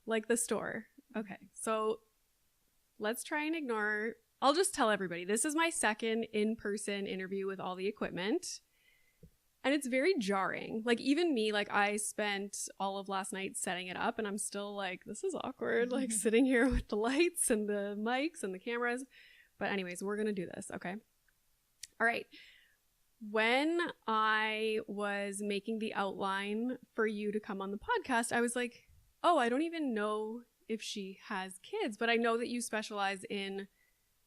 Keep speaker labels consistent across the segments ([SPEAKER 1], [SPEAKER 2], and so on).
[SPEAKER 1] Like the store. Okay. So let's try and ignore. I'll just tell everybody. This is my second in-person interview with all the equipment. And it's very jarring. Like, even me, like, I spent all of last night setting it up, and I'm still like, this is awkward, like, sitting here with the lights and the mics and the cameras. But anyways, we're going to do this, okay? All right. When I was making the outline for you to come on the podcast, I was like, oh, I don't even know if she has kids, but I know that you specialize in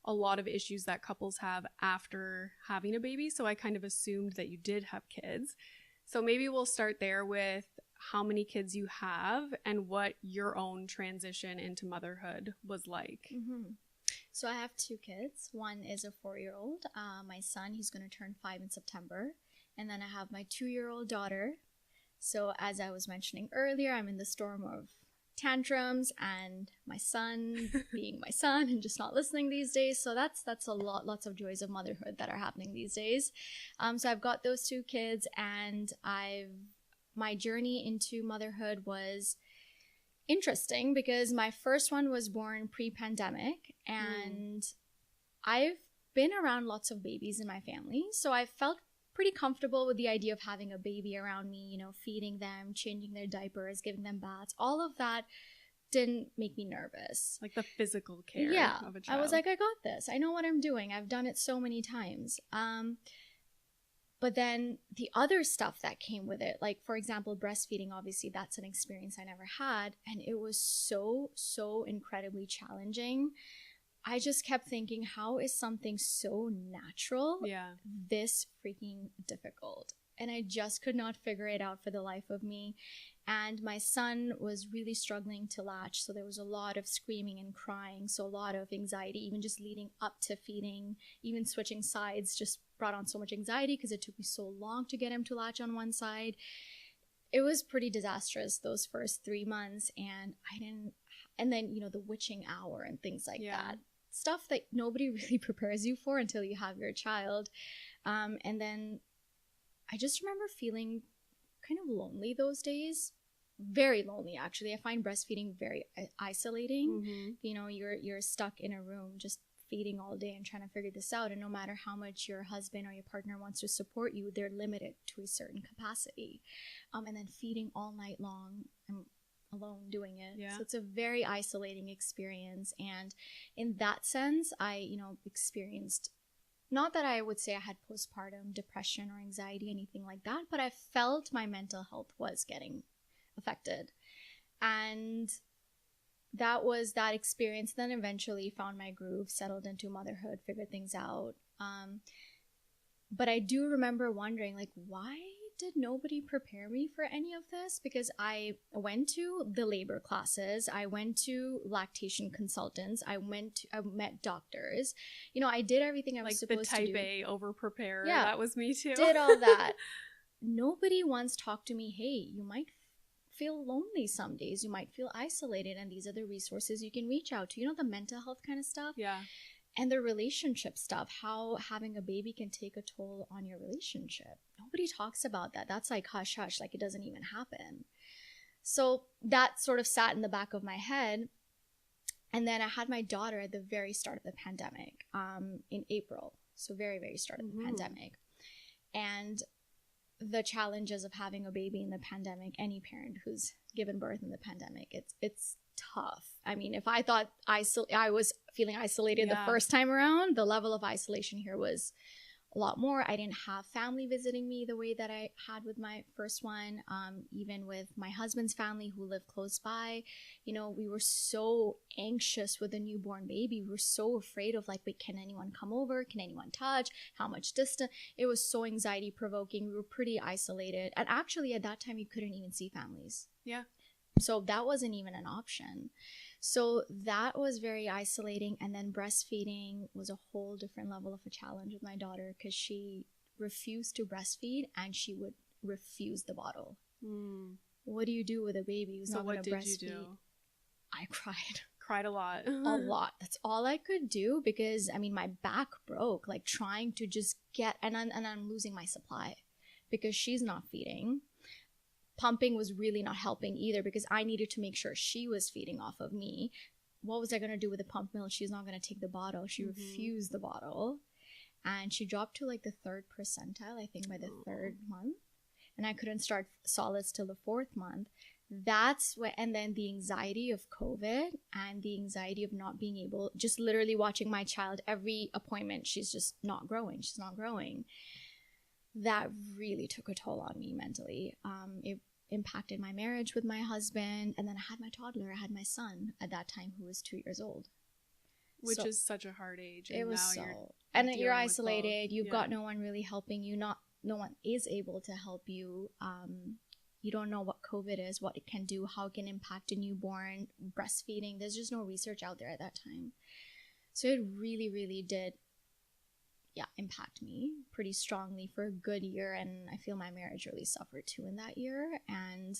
[SPEAKER 1] a lot of issues that couples have after having a baby. So I kind of assumed that you did have kids. So maybe we'll start there with how many kids you have and what your own transition into motherhood was like.
[SPEAKER 2] Mm-hmm. So I have 2 kids. One is a 4-year-old. My son, he's going to turn 5 in September. And then I have my 2-year-old daughter. So as I was mentioning earlier, I'm in the storm of tantrums and my son being my son and just not listening these days. So that's lots of joys of motherhood that are happening these days. So I've got those 2 kids, and my journey into motherhood was interesting because my first one was born pre-pandemic, and I've been around lots of babies in my family, so I felt pretty comfortable with the idea of having a baby around me, you know, feeding them, changing their diapers, giving them baths. All of that didn't make me nervous.
[SPEAKER 1] Like the physical care of a child.
[SPEAKER 2] I was like, I got this. I know what I'm doing. I've done it so many times. But then the other stuff that came with it, like, for example, breastfeeding, obviously that's an experience I never had. And it was so incredibly challenging. I just kept thinking, how is something so natural this freaking difficult? And I just could not figure it out for the life of me. And my son was really struggling to latch. So there was a lot of screaming and crying. So a lot of anxiety, even just leading up to feeding, even switching sides just brought on so much anxiety because it took me so long to get him to latch on one side. It was pretty disastrous those first 3 months. And then, you know, the witching hour and things like that. Stuff that nobody really prepares you for until you have your child. And then I just remember feeling kind of lonely those days. Very lonely, actually. I find breastfeeding very isolating. Mm-hmm. You know, you're stuck in a room just feeding all day and trying to figure this out. And no matter how much your husband or your partner wants to support you, they're limited to a certain capacity. And then feeding all night long. Alone doing it. So it's a very isolating experience. And in that sense, I, you know, experienced, not that I would say I had postpartum depression or anxiety, anything like that, but I felt my mental health was getting affected. And that was that experience. Then eventually found my groove, settled into motherhood, figured things out. But I do remember wondering, like, why did nobody prepare me for any of this? Because I went to the labor classes, I went to lactation consultants, I met doctors. You know, I did everything I was supposed to do. Like the type A
[SPEAKER 1] over prepare. Yeah, that was me too.
[SPEAKER 2] Did all that. Nobody once talked to me, hey, you might feel lonely some days, you might feel isolated, and these are the resources you can reach out to. You know, the mental health kind of stuff.
[SPEAKER 1] Yeah.
[SPEAKER 2] And the relationship stuff, how having a baby can take a toll on your relationship. Nobody talks about that. That's like hush hush, like it doesn't even happen. So that sort of sat in the back of my head. And then I had my daughter at the very start of the pandemic, in April. So very, very start of the pandemic. And the challenges of having a baby in the pandemic, any parent who's given birth in the pandemic, it's tough. I mean, if I thought I was feeling isolated the first time around, the level of isolation here was a lot more. I didn't have family visiting me the way that I had with my first one. Even with my husband's family who lived close by, you know, we were so anxious with a newborn baby. We were so afraid of, like, wait, can anyone come over? Can anyone touch? How much distance? It was so anxiety provoking. We were pretty isolated. And actually at that time, you couldn't even see families.
[SPEAKER 1] Yeah.
[SPEAKER 2] So that wasn't even an option. So that was very isolating. And then breastfeeding was a whole different level of a challenge with my daughter because she refused to breastfeed and she would refuse the bottle. What do you do with a baby who's not going to breastfeed? What did you do? I cried.
[SPEAKER 1] Cried a lot.
[SPEAKER 2] A lot. That's all I could do because, I mean, my back broke, like trying to just get, and I'm losing my supply because she's not feeding. pumping was really not helping either because I needed to make sure she was feeding off of me. What was I going to do with the pump milk? She's not going to take the bottle. She refused the bottle. And she dropped to like the 3rd percentile, I think, by the 3rd month. And I couldn't start solids till the 4th month. That's what, and then the anxiety of COVID and the anxiety of not being able, just literally watching my child every appointment, she's just not growing. She's not growing. That really took a toll on me mentally. It impacted my marriage with my husband. And then I had my toddler. I had my son at that time who was 2 years old.
[SPEAKER 1] Which is such a hard age. And
[SPEAKER 2] it was
[SPEAKER 1] now
[SPEAKER 2] so. And then you're isolated. You've got no one really helping you. No one is able to help you. You don't know what COVID is, what it can do, how it can impact a newborn, breastfeeding. There's just no research out there at that time. So it really, really did, impact me pretty strongly for a good year. And I feel my marriage really suffered too in that year. And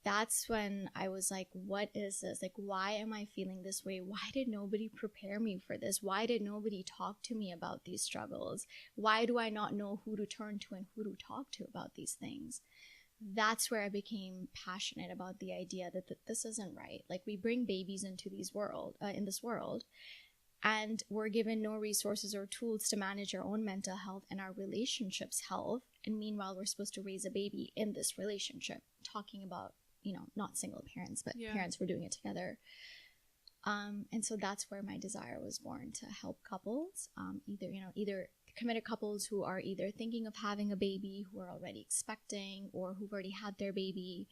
[SPEAKER 2] that's when I was like, what is this? Like, why am I feeling this way? Why did nobody prepare me for this? Why did nobody talk to me about these struggles? Why do I not know who to turn to and who to talk to about these things? That's where I became passionate about the idea that this isn't right. Like, we bring babies into this world, and we're given no resources or tools to manage our own mental health and our relationships' health. And meanwhile, we're supposed to raise a baby in this relationship, talking about, not single parents, but parents were doing it together. And so that's where my desire was born, to help couples, either committed couples who are either thinking of having a baby, who are already expecting, or who've already had their baby,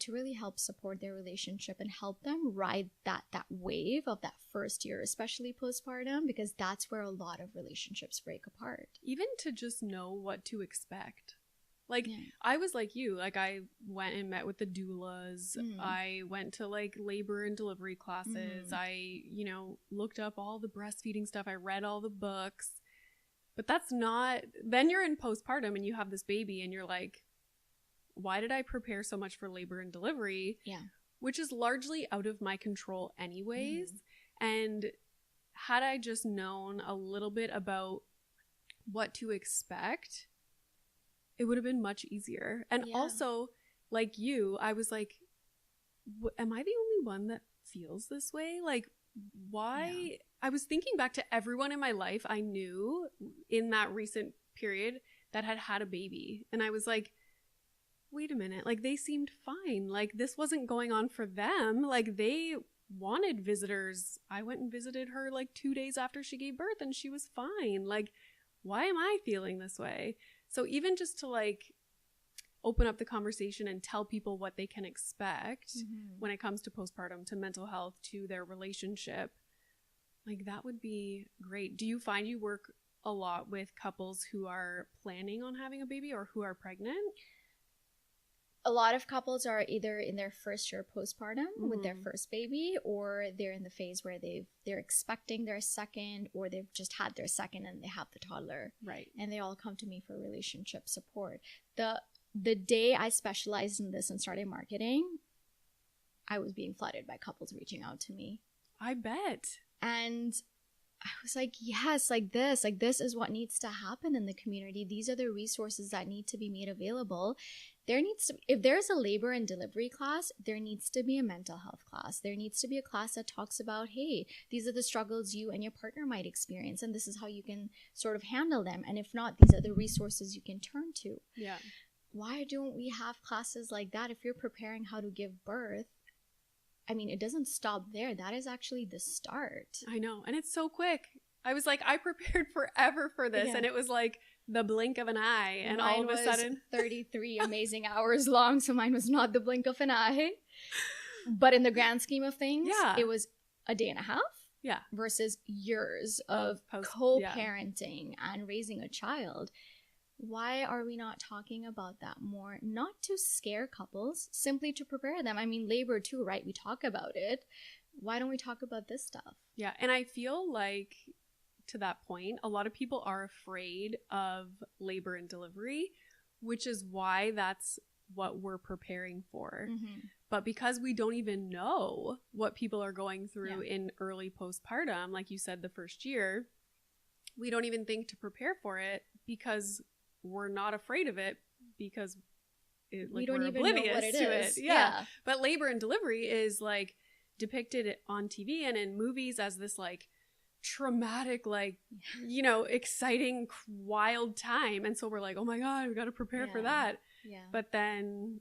[SPEAKER 2] to really help support their relationship and help them ride that wave of that first year, especially postpartum, because that's where a lot of relationships break apart.
[SPEAKER 1] Even to just know what to expect. Like, I was like you. Like, I went and met with the doulas. I went to, like, labor and delivery classes. I, looked up all the breastfeeding stuff. I read all the books. But that's not... Then you're in postpartum and you have this baby and you're like, why did I prepare so much for labor and delivery? Yeah. Which is largely out of my control anyways. And had I just known a little bit about what to expect, it would have been much easier. And also, like you, I was like, am I the only one that feels this way? Like, why? Yeah. I was thinking back to everyone in my life I knew in that recent period that had a baby. And I was like, wait a minute. Like, they seemed fine. Like, this wasn't going on for them. Like, they wanted visitors. I went and visited her like 2 days after she gave birth and she was fine. Like, why am I feeling this way? So even just to, like, open up the conversation and tell people what they can expect when it comes to postpartum, to mental health, to their relationship, like, that would be great. Do you find you work a lot with couples who are planning on having a baby or who are pregnant?
[SPEAKER 2] A lot of couples are either in their first year postpartum with their first baby, or they're in the phase where they're expecting their second, or they've just had their second and they have the toddler. Right. And they all come to me for relationship support. The day I specialized in this and started marketing, I was being flooded by couples reaching out to me. I bet. And I was like, yes, like this is what needs to happen in the community. These are the resources that need to be made available. If there's a labor and delivery class, there needs to be a mental health class. There needs to be a class that talks about, hey, these are the struggles you and your partner might experience, and this is how you can sort of handle them. And if not, these are the resources you can turn to. Yeah. Why don't we have classes like that? If you're preparing how to give birth, I mean, it doesn't stop there. That is actually the start. I know. And it's so quick. I was like, I prepared forever for this. Yeah. And it was like the blink of an eye. And mine all of a sudden 33 amazing hours long. So mine was not the blink of an eye. But in the grand scheme of things, it was a day and a half. Yeah. Versus years of co-parenting and raising a child. Why are we not talking about that more? Not to scare couples, simply to prepare them. I mean, labor too, right? We talk about it. Why don't we talk about this stuff? Yeah, and I feel like, to that point, a lot of people are afraid of labor and delivery, which is why that's what we're preparing for. But because we don't even know what people are going through in early postpartum, like you said, the first year, we don't even think to prepare for it because we're not afraid of it, because we don't
[SPEAKER 1] we're
[SPEAKER 2] even know
[SPEAKER 1] oblivious
[SPEAKER 2] what it
[SPEAKER 1] to
[SPEAKER 2] is.
[SPEAKER 1] it. Yeah. But labor and delivery is like depicted on TV and in movies as this like traumatic, like, you know, exciting, wild time. And so we're like, oh my God, we got to prepare for that.
[SPEAKER 2] Yeah.
[SPEAKER 1] But then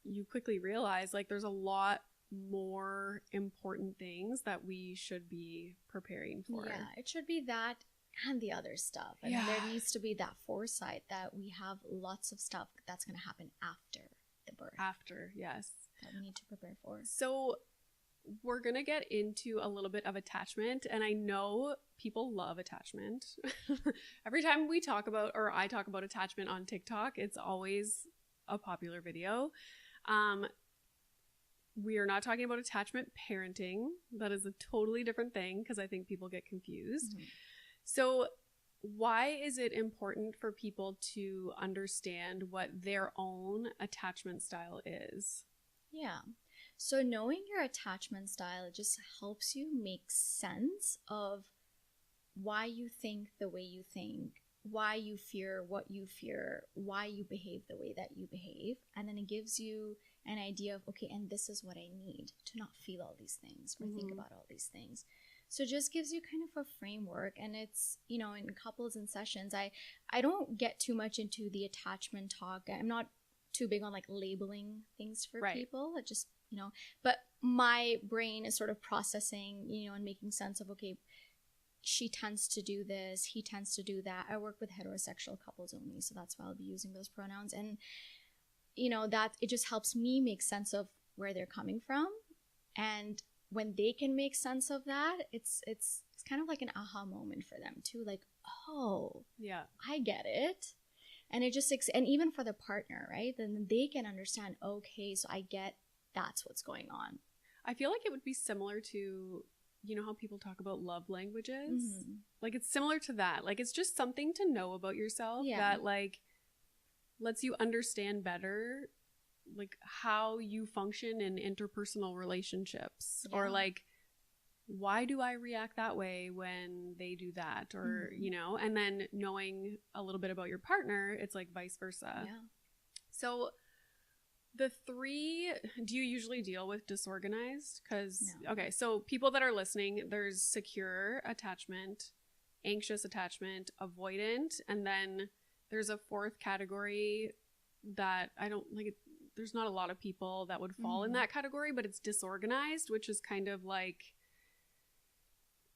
[SPEAKER 1] you quickly realize like there's a lot more important things that we should be preparing for.
[SPEAKER 2] Yeah, it should be that and the other stuff. I mean, there needs to be that foresight that we have lots of stuff that's going to happen after the birth.
[SPEAKER 1] After, yes.
[SPEAKER 2] That we need to prepare for.
[SPEAKER 1] So we're going to get into a little bit of attachment, and I know people love attachment. Every time we talk about, or I talk about attachment on TikTok, it's always a popular video. We are not talking about attachment parenting. That is a totally different thing because I think people get confused. Mm-hmm. So why is it important for people to understand what their own attachment style is?
[SPEAKER 2] Yeah. So knowing your attachment style, it just helps you make sense of why you think the way you think, why you fear what you fear, why you behave the way that you behave. And then it gives you an idea of, okay, and this is what I need to not feel all these things or think about all these things. So it just gives you kind of a framework. And it's, you know, in couples and sessions, I don't get too much into the attachment talk. I'm not too big on like labeling things for people. It just, you know, but my brain is sort of processing, you know, and making sense of, okay, she tends to do this, he tends to do that. I work with heterosexual couples only, so that's why I'll be using those pronouns. And, you know, that it just helps me make sense of where they're coming from. And when they can make sense of that, it's kind of like an aha moment for them too. Like, oh, yeah, I get it. And it just, and even for the partner, right? Then they can understand, okay, so I get that's what's going on.
[SPEAKER 1] I feel like it would be similar to, you know how people talk about love languages? Mm-hmm. Like it's similar to that. Like it's just something to know about yourself that like lets you understand better like how you function in interpersonal relationships or like why do I react that way when they do that or you know, and then knowing a little bit about your partner, it's like vice versa. Yeah. So the three, do you usually deal with disorganized? Because okay, so people that are listening, there's secure attachment, anxious attachment, avoidant, and then there's a fourth category that I don't like. There's not a lot of people that would fall in that category, but it's disorganized, which is kind of like,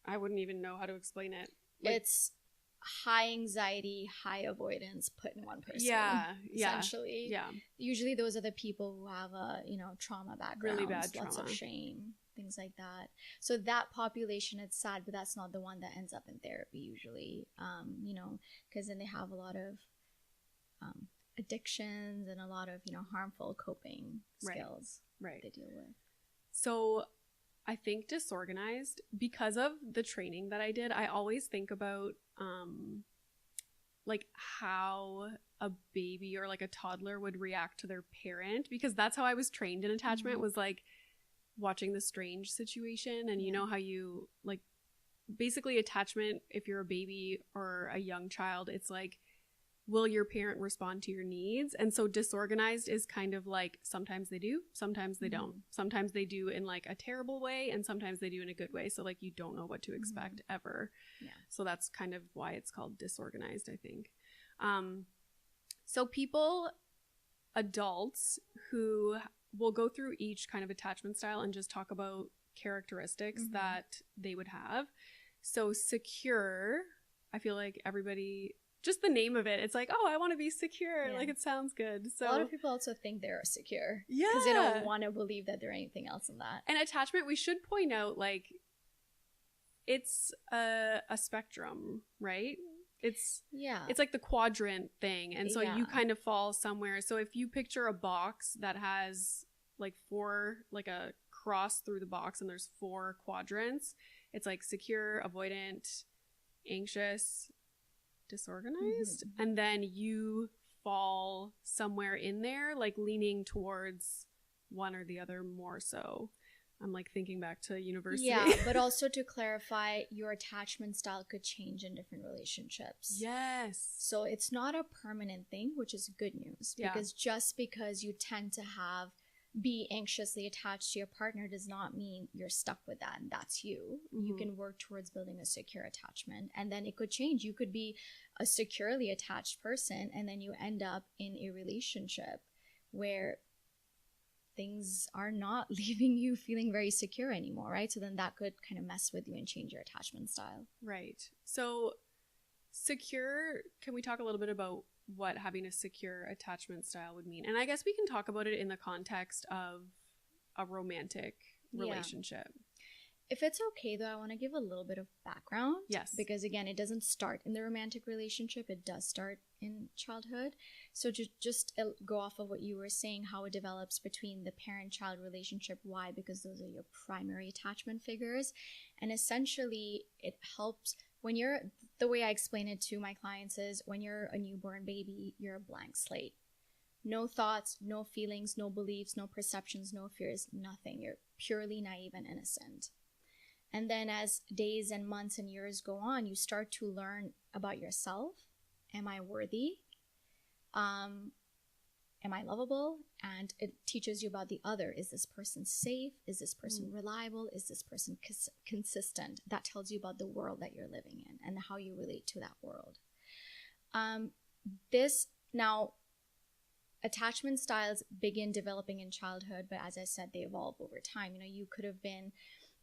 [SPEAKER 1] I wouldn't even know how to explain it. Like,
[SPEAKER 2] it's high anxiety, high avoidance put in one person. Essentially. Yeah. Usually those are the people who have a, you know, trauma background.
[SPEAKER 1] Really bad trauma.
[SPEAKER 2] Lots of shame, things like that. So that population, it's sad, but that's not the one that ends up in therapy usually, you know, because then they have a lot of addictions and a lot of, you know, harmful coping skills they deal with.
[SPEAKER 1] So I think disorganized, because of the training that I did, I always think about like how a baby or like a toddler would react to their parent, because that's how I was trained in attachment, was like watching The Strange Situation. And you know how you like basically attachment, if you're a baby or a young child, it's like, will your parent respond to your needs? And so disorganized is kind of like sometimes they do, sometimes they don't. Sometimes they do in like a terrible way and sometimes they do in a good way. So like you don't know what to expect ever. Yeah. So that's kind of why it's called disorganized, I think. So people, adults who will go through each kind of attachment style and just talk about characteristics that they would have. So secure, I feel like everybody, just the name of it, it's like, oh, I want to be secure. Like, it sounds good. So
[SPEAKER 2] a lot of people also think they're secure. Yeah. Because they don't want to believe that they're anything else than that.
[SPEAKER 1] And attachment, we should point out, like, it's a spectrum, right? It's like the quadrant thing. And so you kind of fall somewhere. So if you picture a box that has like four, like a cross through the box and there's 4 quadrants, it's like secure, avoidant, anxious, disorganized, and then you fall somewhere in there, like leaning towards one or the other more so. I'm like thinking back to university.
[SPEAKER 2] Yeah, but also to clarify, your attachment style could change in different relationships.
[SPEAKER 1] Yes.
[SPEAKER 2] So it's not a permanent thing, which is good news.
[SPEAKER 1] Yeah.
[SPEAKER 2] Because just because you tend to be anxiously attached to your partner does not mean you're stuck with that and that's you.
[SPEAKER 1] Mm-hmm.
[SPEAKER 2] You can work towards building a secure attachment, and then it could change. You could be a securely attached person and then you end up in a relationship where things are not leaving you feeling very secure anymore, right? So then that could kind of mess with you and change your attachment style.
[SPEAKER 1] Right. So secure, can we talk a little bit about what having a secure attachment style would mean? And I guess we can talk about it in the context of a romantic relationship.
[SPEAKER 2] If it's okay, though, I want to give a little bit of background.
[SPEAKER 1] Yes.
[SPEAKER 2] Because, again, it doesn't start in the romantic relationship. It does start in childhood. So just go off of what you were saying, how it develops between the parent-child relationship. Why? Because those are your primary attachment figures. And essentially, it helps when the way I explain it to my clients is when you're a newborn baby, you're a blank slate. No thoughts, no feelings, no beliefs, no perceptions, no fears, nothing. You're purely naive and innocent. And then as days and months and years go on, you start to learn about yourself. Am I worthy? Am I lovable? And it teaches you about the other. Is this person safe? Is this person reliable? Is this person consistent? That tells you about the world that you're living in and how you relate to that world. Now, attachment styles begin developing in childhood, but as I said, they evolve over time. You could have been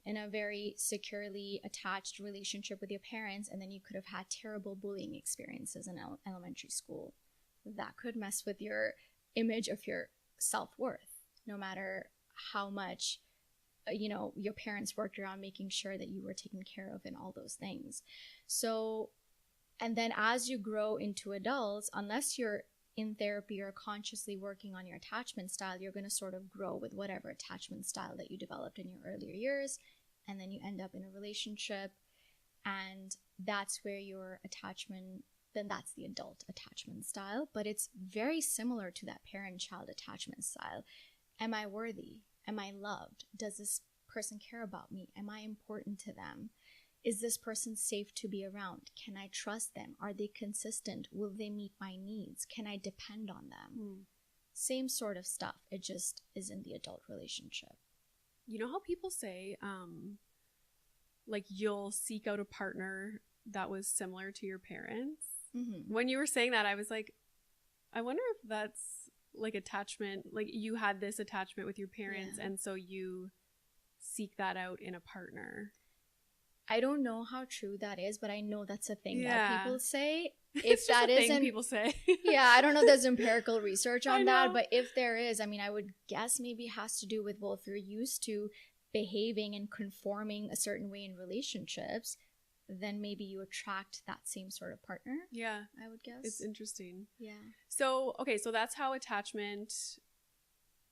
[SPEAKER 2] in a very securely attached relationship with your parents, and then you could have had terrible bullying experiences in elementary school. That could mess with your image of your self-worth, no matter how much your parents worked around making sure that you were taken care of and all those things. So, and then as you grow into adults, unless you're in therapy or consciously working on your attachment style, you're going to sort of grow with whatever attachment style that you developed in your earlier years, and then you end up in a relationship, and that's where your attachment, then that's the adult attachment style. But it's very similar to that parent-child attachment style. Am I worthy? Am I loved? Does this person care about me? Am I important to them? Is this person safe to be around? Can I trust them? Are they consistent? Will they meet my needs? Can I depend on them? Same sort of stuff. It just is in the adult relationship.
[SPEAKER 1] You know how people say, like, you'll seek out a partner that was similar to your parents? Mm-hmm. When you were saying that, I was like, I wonder if that's like attachment, like you had this attachment with your parents, and so you seek that out in a partner.
[SPEAKER 2] I don't know how true that is, but I know that's a thing that people say.
[SPEAKER 1] If that isn't, people say.
[SPEAKER 2] Yeah, I don't know. There's empirical research on that, but if there is, I mean, I would guess maybe it has to do with, well, if you're used to behaving and conforming a certain way in relationships, then maybe you attract that same sort of partner.
[SPEAKER 1] Yeah,
[SPEAKER 2] I would guess.
[SPEAKER 1] It's interesting.
[SPEAKER 2] Yeah.
[SPEAKER 1] So, okay, so that's how attachment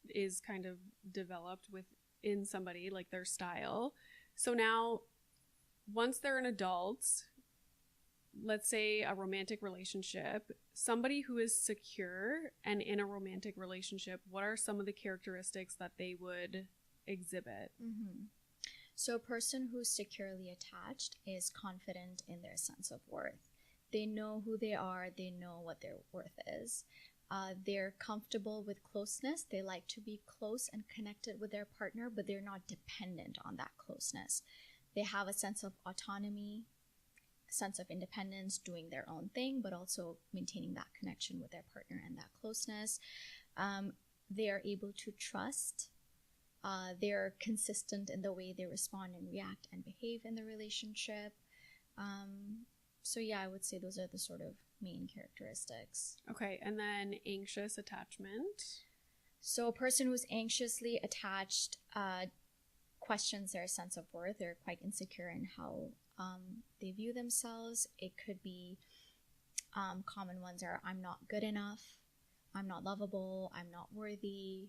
[SPEAKER 1] is kind of developed within somebody, like their style. So now, once they're an adult, let's say a romantic relationship, somebody who is secure and in a romantic relationship, what are some of the characteristics that they would exhibit?
[SPEAKER 2] Mm-hmm. So a person who's securely attached is confident in their sense of worth. They know who they are. They know what their worth is. They're comfortable with closeness. They like to be close and connected with their partner, but they're not dependent on that closeness. They have a sense of autonomy, a sense of independence, doing their own thing, but also maintaining that connection with their partner and that closeness. They are able to trust. They're consistent in the way they respond and react and behave in the relationship. So yeah, I would say those are the sort of main characteristics.
[SPEAKER 1] Okay, and then anxious attachment. So
[SPEAKER 2] a person who's anxiously attached questions their sense of worth. They're quite insecure in how they view themselves. It could be common ones are, I'm not good enough, I'm not lovable, I'm not worthy,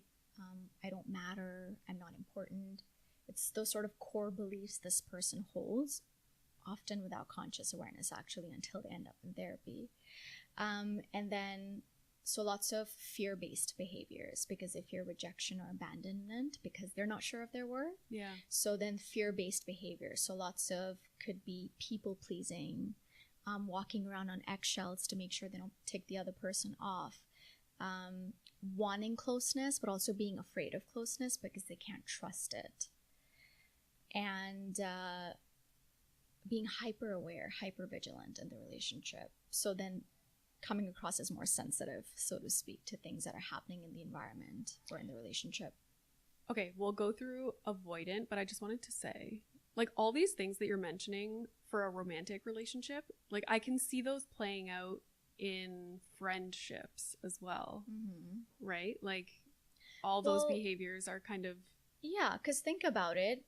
[SPEAKER 2] I don't matter, I'm not important. It's those sort of core beliefs this person holds, often without conscious awareness, actually, until they end up in therapy. And then So lots of fear-based behaviors, because they fear rejection or abandonment because they're not sure of their worth.
[SPEAKER 1] Yeah.
[SPEAKER 2] So then fear-based behaviors. So lots of could be people-pleasing, walking around on eggshells to make sure they don't tick the other person off, wanting closeness but also being afraid of closeness because they can't trust it, and being hyper-aware, hyper-vigilant in the relationship. So then coming across as more sensitive, so to speak, to things that are happening in the environment or in the relationship.
[SPEAKER 1] Okay, we'll go through avoidant, but I just wanted to say, like, all these things that you're mentioning for a romantic relationship, like, I can see those playing out in friendships as well, right? Like, all those behaviors are kind of...
[SPEAKER 2] Yeah, because think about it.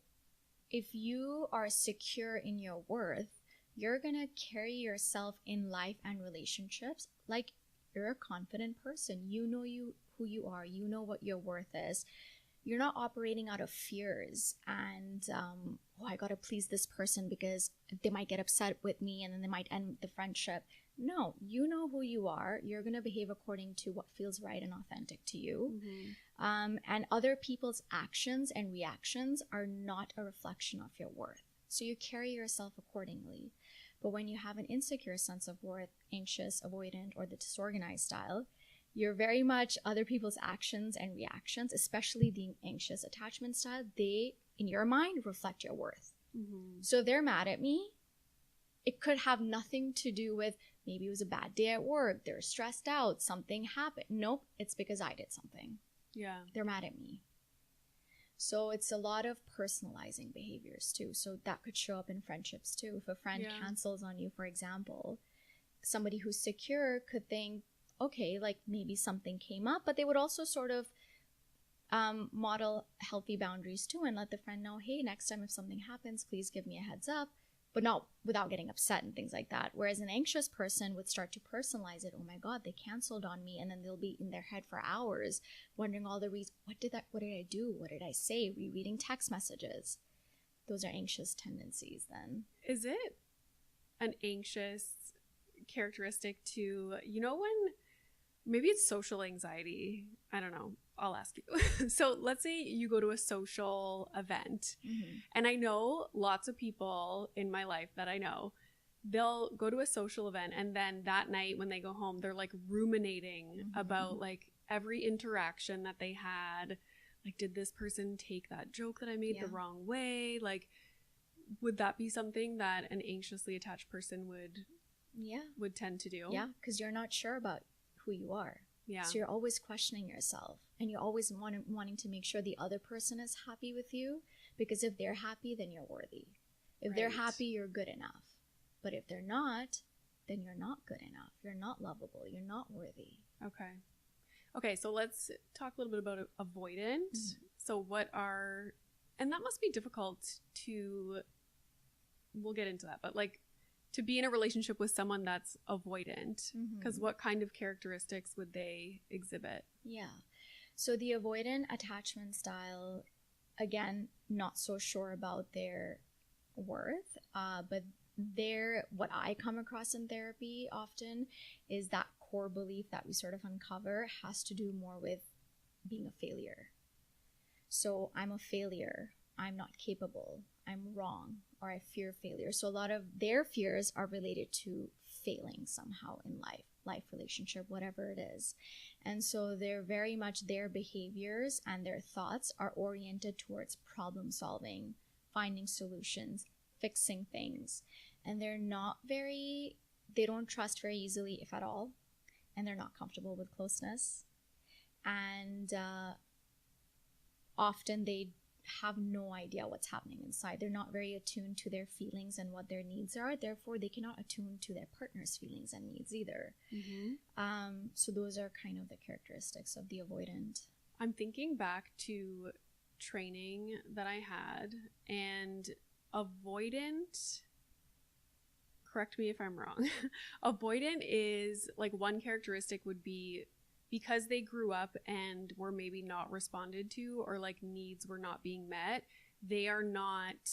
[SPEAKER 2] If you are secure in your worth, you're going to carry yourself in life and relationships like you're a confident person. You know who you are. You know what your worth is. You're not operating out of fears and, I got to please this person because they might get upset with me and then they might end the friendship. No, you know who you are. You're going to behave according to what feels right and authentic to you. And other people's actions and reactions are not a reflection of your worth. So you carry yourself accordingly. But when you have an insecure sense of worth, anxious, avoidant, or the disorganized style, you're very much other people's actions and reactions, especially the anxious attachment style, they, in your mind, reflect your worth. So if they're mad at me, it could have nothing to do with maybe it was a bad day at work, they're stressed out, something happened. Nope, it's because I did something.
[SPEAKER 1] Yeah.
[SPEAKER 2] They're mad at me. So it's a lot of personalizing behaviors too. So that could show up in friendships too. If a friend cancels on you, for example, somebody who's secure could think, okay, like maybe something came up, but they would also sort of model healthy boundaries too and let the friend know, hey, next time if something happens, please give me a heads up, but not without getting upset and things like that. Whereas an anxious person would start to personalize it. Oh my God, they canceled on me. And then they'll be in their head for hours wondering all the reasons. What did I do? What did I say? Rereading text messages. Those are anxious tendencies then.
[SPEAKER 1] Is it an anxious characteristic to, when maybe it's social anxiety? I don't know. I'll ask you. So let's say you go to a social event, and I know lots of people in my life that I know, they'll go to a social event and then that night when they go home, they're like ruminating about like every interaction that they had. Like, did this person take that joke that I made the wrong way? Like, would that be something that an anxiously attached person would tend to do?
[SPEAKER 2] Yeah, because you're not sure about who you are.
[SPEAKER 1] Yeah.
[SPEAKER 2] So you're always questioning yourself, and you're always wanting to make sure the other person is happy with you, because if they're happy, then you're worthy. If they're happy, you're good enough. But if they're not, then you're not good enough. You're not lovable. You're not worthy.
[SPEAKER 1] Okay, so let's talk a little bit about avoidant. So and that must be difficult we'll get into that, but like, to be in a relationship with someone that's avoidant, because what kind of characteristics would they exhibit? Yeah.
[SPEAKER 2] So the avoidant attachment style, again, not so sure about their worth, but what I come across in therapy often is that core belief that we sort of uncover has to do more with being a failure. So I'm a failure. I'm not capable. I'm wrong, or I fear failure. So a lot of their fears are related to failing somehow in life, relationship, whatever it is. And so they're very much, their behaviors and their thoughts are oriented towards problem solving, finding solutions, fixing things. And they don't trust very easily, if at all. And they're not comfortable with closeness. And often they have no idea what's happening inside. They're not very attuned to their feelings and what their needs are. Therefore, they cannot attune to their partner's feelings and needs either. So those are kind of the characteristics of the avoidant.
[SPEAKER 1] I'm thinking back to training that I had, and avoidant, correct me if I'm wrong, avoidant is like, one characteristic would be because they grew up and were maybe not responded to, or like needs were not being met, they are not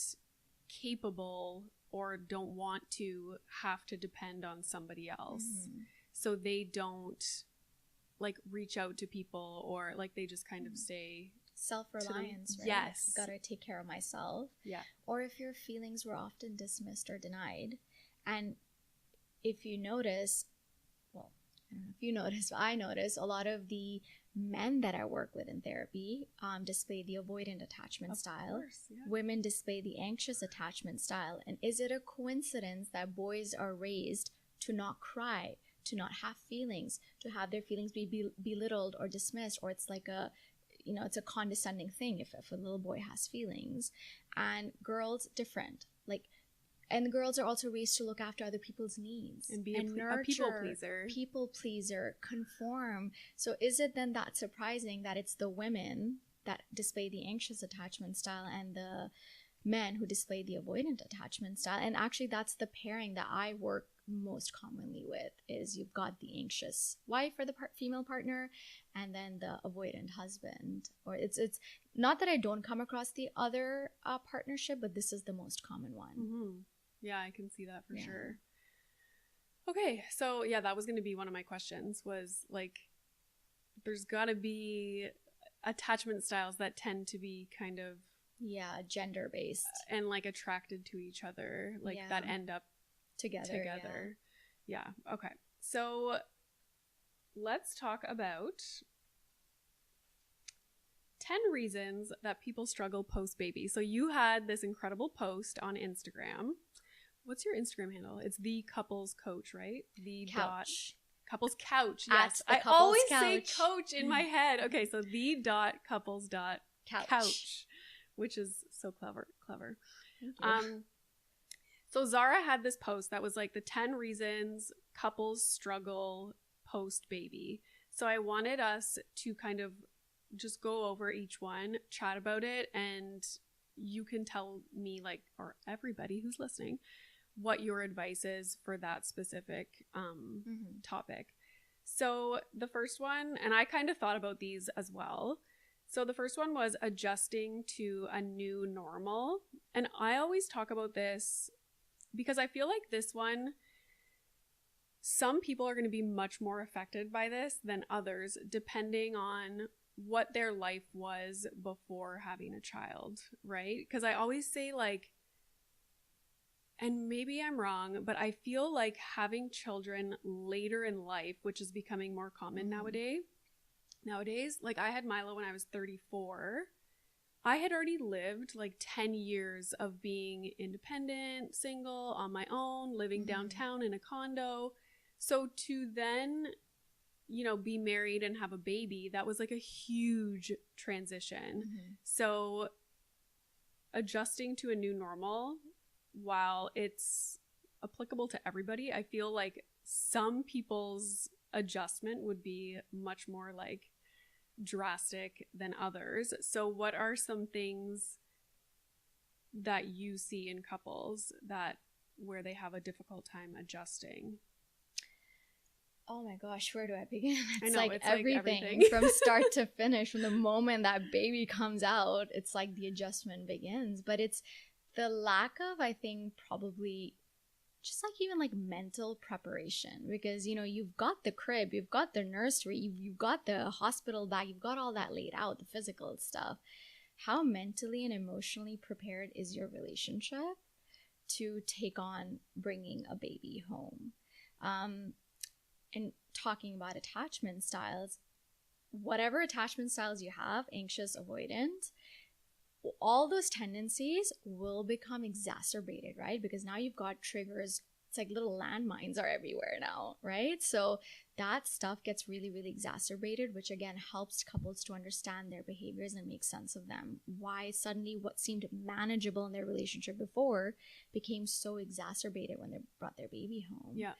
[SPEAKER 1] capable or don't want to have to depend on somebody else. So they don't like reach out to people, or like they just kind of stay
[SPEAKER 2] self-reliance, right?
[SPEAKER 1] Yes.
[SPEAKER 2] Gotta take care of myself.
[SPEAKER 1] Yeah.
[SPEAKER 2] Or if your feelings were often dismissed or denied. And if you notice, well, I don't know if you notice, but I notice a lot of the men that I work with in therapy display the avoidant attachment style.
[SPEAKER 1] Of course, yeah.
[SPEAKER 2] Women display the anxious attachment style. And is it a coincidence that boys are raised to not cry, to not have feelings, to have their feelings be belittled or dismissed, or it's like a, you know, it's a condescending thing if a little boy has feelings. And girls, different. Like, and the girls are also raised to look after other people's needs
[SPEAKER 1] and be
[SPEAKER 2] nurture,
[SPEAKER 1] a people pleaser,
[SPEAKER 2] conform. So is it then that surprising that it's the women that display the anxious attachment style and the men who display the avoidant attachment style? And actually that's the pairing that I work most commonly with, is you've got the anxious wife or the female partner, and then the avoidant husband. Or it's not that I don't come across the other partnership, but this is the most common one.
[SPEAKER 1] Mm-hmm. Yeah, I can see that for sure. Okay, so yeah, that was going to be one of my questions, was like, there's got to be attachment styles that tend to be kind of
[SPEAKER 2] gender based
[SPEAKER 1] and like attracted to each other, like that end up together. Yeah. Okay. So let's talk about 10 reasons that people struggle post-baby. So you had this incredible post on Instagram. What's your Instagram handle? It's the couples coach, right? The
[SPEAKER 2] couch.
[SPEAKER 1] Couples couch. Yes. I always say coach in my head. Okay. So the couples.couch, which is so clever.
[SPEAKER 2] Thank you.
[SPEAKER 1] So ZARA had this post that was like the 10 reasons couples struggle post-baby. So I wanted us to kind of just go over each one, chat about it, and you can tell me, like, or everybody who's listening, what your advice is for that specific topic. So the first one, and I kind of thought about these as well. So the first one was adjusting to a new normal. And I always talk about this because I feel like this one, some people are going to be much more affected by this than others, depending on what their life was before having a child, right? Because I always say, like, and maybe I'm wrong, but I feel like having children later in life, which is becoming more common nowadays, like I had Milo when I was 34. I had already lived like 10 years of being independent, single, on my own, living downtown in a condo. So to then, you know, be married and have a baby, that was like a huge transition. So adjusting to a new normal, while it's applicable to everybody, I feel like some people's adjustment would be much more like drastic than others. So what are some things that you see in couples that where they have a difficult time adjusting?
[SPEAKER 2] Oh my gosh, where do I begin? It's
[SPEAKER 1] like
[SPEAKER 2] everything from start to finish. From the moment that baby comes out, it's like the adjustment begins. But it's the lack of, I think, probably just like even like mental preparation, because, you know, you've got the crib, you've got the nursery, you've got the hospital bag, you've got all that laid out, the physical stuff. How mentally and emotionally prepared is your relationship to take on bringing a baby home? And talking about attachment styles, whatever attachment styles you have, anxious, avoidant, all those tendencies will become exacerbated, right? Because now you've got triggers. It's like little landmines are everywhere now, right? So that stuff gets really, really exacerbated, which again helps couples to understand their behaviors and make sense of them. Why suddenly what seemed manageable in their relationship before became so exacerbated when they brought their baby home.
[SPEAKER 1] Yeah.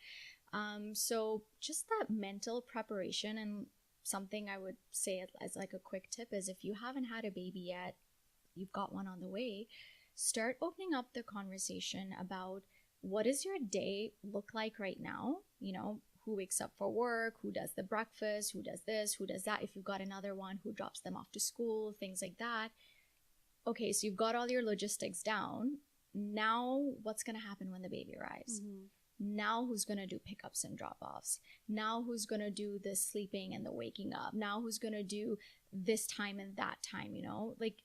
[SPEAKER 2] So just that mental preparation, and something I would say as like a quick tip is, if you haven't had a baby yet, you've got one on the way, start opening up the conversation about what does your day look like right now? You know, who wakes up for work, who does the breakfast, who does this, who does that, if you've got another one, who drops them off to school, things like that. Okay, so you've got all your logistics down. Now what's going to happen when the baby arrives? Now who's going to do pickups and drop-offs? Now who's going to do the sleeping and the waking up? Now who's going to do this time and that time, you know? Like,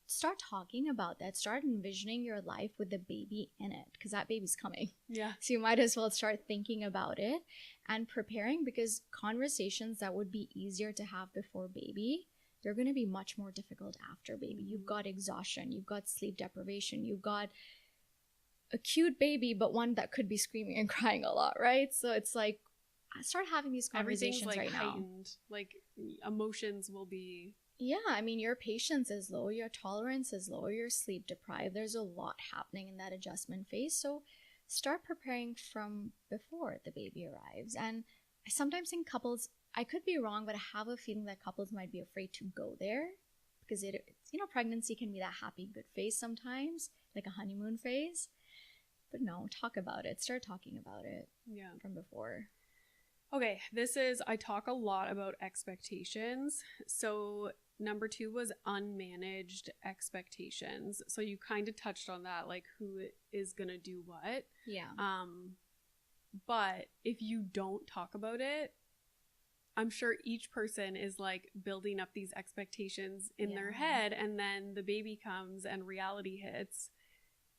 [SPEAKER 2] start talking about that. Start envisioning your life with the baby in it, because that baby's coming.
[SPEAKER 1] Yeah.
[SPEAKER 2] So you might as well start thinking about it and preparing, because conversations that would be easier to have before baby, they're going to be much more difficult after baby. You've got exhaustion, you've got sleep deprivation, you've got a cute baby, but one that could be screaming and crying a lot, right? So it's like, start having these conversations
[SPEAKER 1] like
[SPEAKER 2] right
[SPEAKER 1] heightened.
[SPEAKER 2] now.
[SPEAKER 1] Like, emotions will be...
[SPEAKER 2] Yeah, I mean, your patience is low, your tolerance is low, you're sleep deprived. There's a lot happening in that adjustment phase. So start preparing from before the baby arrives. And sometimes in couples, I could be wrong, but I have a feeling that couples might be afraid to go there, because it's, you know, pregnancy can be that happy, good phase sometimes, like a honeymoon phase. But no, talk about it. Start talking about it from before.
[SPEAKER 1] Okay, I talk a lot about expectations. So number 2 was unmanaged expectations. So you kind of touched on that, like who is going to do what.
[SPEAKER 2] Yeah.
[SPEAKER 1] But if you don't talk about it, I'm sure each person is like building up these expectations in their head, and then the baby comes and reality hits.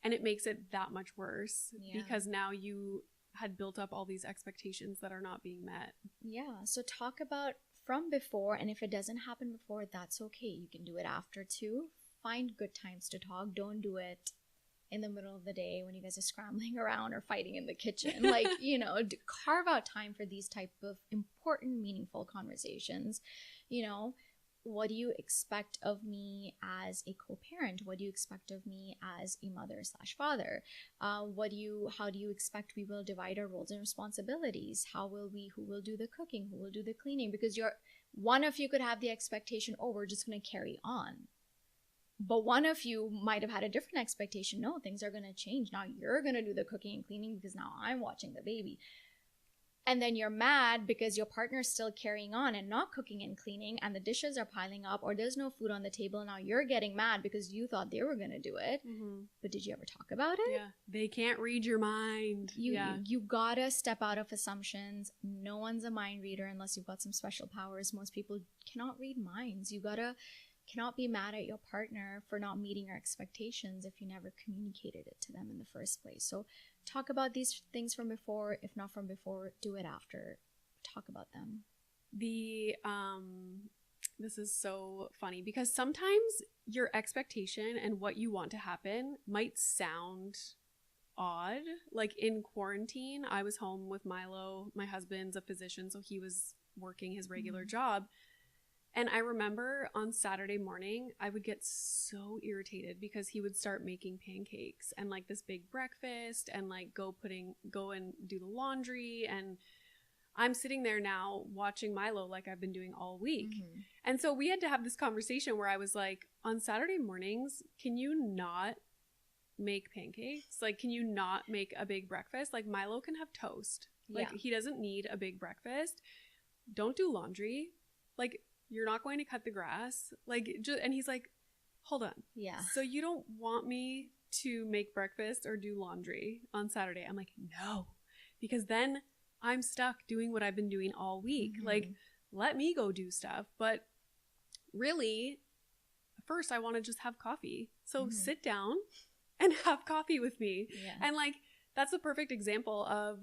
[SPEAKER 1] And it makes it that much worse because now you had built up all these expectations that are not being met. Yeah.
[SPEAKER 2] So talk about from before, and if it doesn't happen before, that's okay. You can do it after too. Find good times to talk. Don't do it in the middle of the day when you guys are scrambling around or fighting in the kitchen. Like, you know, carve out time for these type of important, meaningful conversations. You know, what do you expect of me as a co-parent? What do you expect of me as a mother/father? How do you expect we will divide our roles and responsibilities? Who will do the cooking? Who will do the cleaning? Because one of you could have the expectation, oh, we're just going to carry on. But one of you might have had a different expectation. No, things are going to change. Now you're going to do the cooking and cleaning because now I'm watching the baby. And then you're mad because your partner's still carrying on and not cooking and cleaning, and the dishes are piling up, or there's no food on the table. Now you're getting mad because you thought they were going to do it. Mm-hmm. But did you ever talk about it?
[SPEAKER 1] Yeah. They can't read your mind.
[SPEAKER 2] You gotta step out of assumptions. No one's a mind reader unless you've got some special powers. Most people cannot read minds. Cannot be mad at your partner for not meeting your expectations if you never communicated it to them in the first place. So talk about these things from before. If not from before, do it after. Talk about them.
[SPEAKER 1] This is so funny because sometimes your expectation and what you want to happen might sound odd. Like in quarantine, I was home with Milo. My husband's a physician, so he was working his regular job. And I remember on Saturday morning, I would get so irritated because he would start making pancakes and like this big breakfast and like go and do the laundry. And I'm sitting there now watching Milo like I've been doing all week. Mm-hmm. And so we had to have this conversation where I was like, on Saturday mornings, can you not make pancakes? Like, can you not make a big breakfast? Like Milo can have toast. Like he doesn't need a big breakfast. Don't do laundry. Like, you're not going to cut the grass. Like, and he's like, hold on.
[SPEAKER 2] Yeah.
[SPEAKER 1] So you don't want me to make breakfast or do laundry on Saturday? I'm like, no, because then I'm stuck doing what I've been doing all week. Mm-hmm. Like, let me go do stuff. But really, first I want to just have coffee. So sit down and have coffee with me. Yeah. And like, that's a perfect example of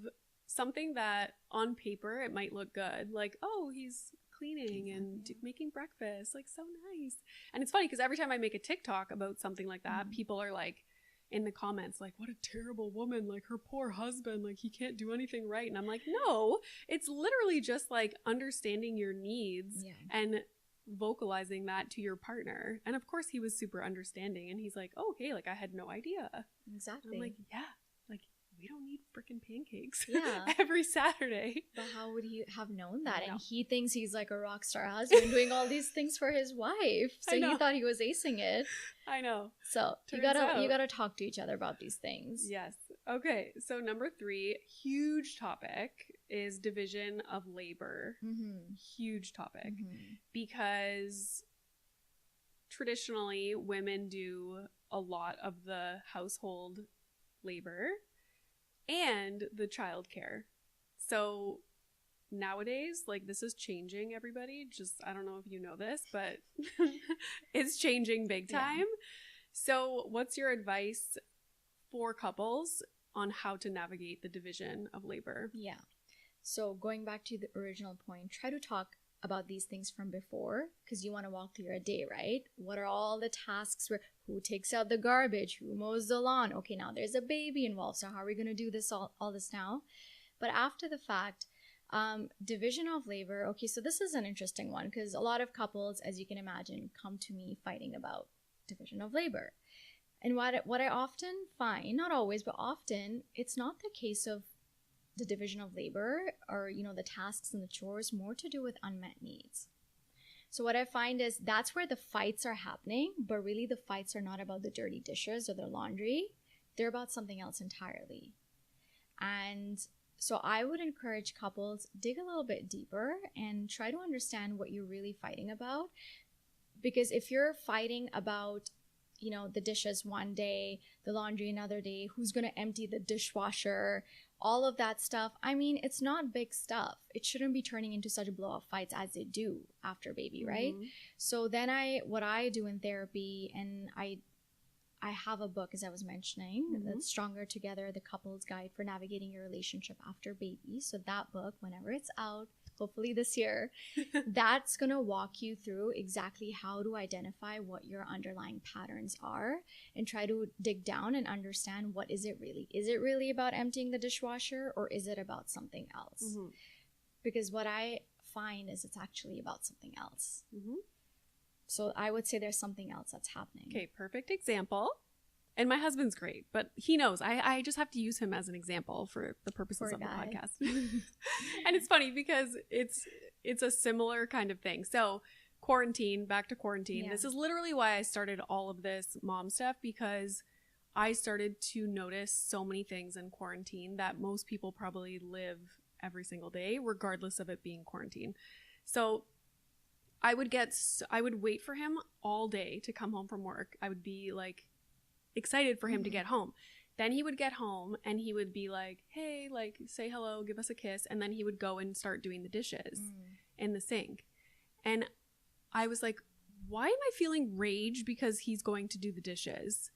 [SPEAKER 1] something that on paper, it might look good. Like, oh, he's cleaning and making breakfast, like so nice. And it's funny because every time I make a TikTok about something like that, people are like in the comments like, what a terrible woman, like her poor husband, like he can't do anything right. And I'm like, no, it's literally just like understanding your needs and vocalizing that to your partner. And of course he was super understanding and he's like, oh, okay, like I had no idea.
[SPEAKER 2] Exactly.
[SPEAKER 1] And I'm like, yeah, like we don't need freaking pancakes
[SPEAKER 2] Yeah.
[SPEAKER 1] every Saturday.
[SPEAKER 2] But how would he have known that? And he thinks he's like a rock star husband doing all these things for his wife. So he thought he was acing it.
[SPEAKER 1] I know.
[SPEAKER 2] So you gotta talk to each other about these things.
[SPEAKER 1] Yes. Okay. So number 3, huge topic is division of labor. Mm-hmm. Huge topic. Mm-hmm. Because traditionally women do a lot of the household labor. and the childcare. So nowadays, like, this is changing, everybody. Just, I don't know if you know this, but it's changing big time. Yeah. So what's your advice for couples on how to navigate the division of labor?
[SPEAKER 2] Yeah. So going back to the original point, try to talk about these things from before, because you want to walk through your day, right? What are all the tasks? Who takes out the garbage? Who mows the lawn? Okay, now there's a baby involved. So how are we going to do this all this now? But after the fact, division of labor. Okay, so this is an interesting one, because a lot of couples, as you can imagine, come to me fighting about division of labor. And what I often find, not always, but often, it's not the case of the division of labor or, the tasks and the chores, more to do with unmet needs. So what I find is that's where the fights are happening, but really the fights are not about the dirty dishes or the laundry. They're about something else entirely. And so I would encourage couples, dig a little bit deeper and try to understand what you're really fighting about. Because if you're fighting about, the dishes one day, the laundry another day, who's going to empty the dishwasher, all of that stuff, I mean, it's not big stuff. It shouldn't be turning into such blow-up fights as they do after baby, right? Mm-hmm. So then what I do in therapy, and I have a book, as I was mentioning, mm-hmm. that's Stronger Together, the Couple's Guide for Navigating Your Relationship After Baby. So that book, whenever it's out, hopefully this year, that's going to walk you through exactly how to identify what your underlying patterns are and try to dig down and understand, what is it really? Is it really about emptying the dishwasher, or is it about something else? Mm-hmm. Because what I find is it's actually about something else. Mm-hmm. So I would say there's something else that's happening.
[SPEAKER 1] Okay, perfect example. And my husband's great, but he knows. I just have to use him as an example for the purposes of the podcast. And it's funny because it's a similar kind of thing. So back to quarantine. Yeah. This is literally why I started all of this mom stuff, because I started to notice so many things in quarantine that most people probably live every single day, regardless of it being quarantine. So I would wait for him all day to come home from work. I would be like excited for him mm-hmm. to get home. Then he would get home and he would be like, hey, like, say hello, give us a kiss. And then he would go and start doing the dishes in the sink. And I was like, why am I feeling rage because he's going to do the dishes?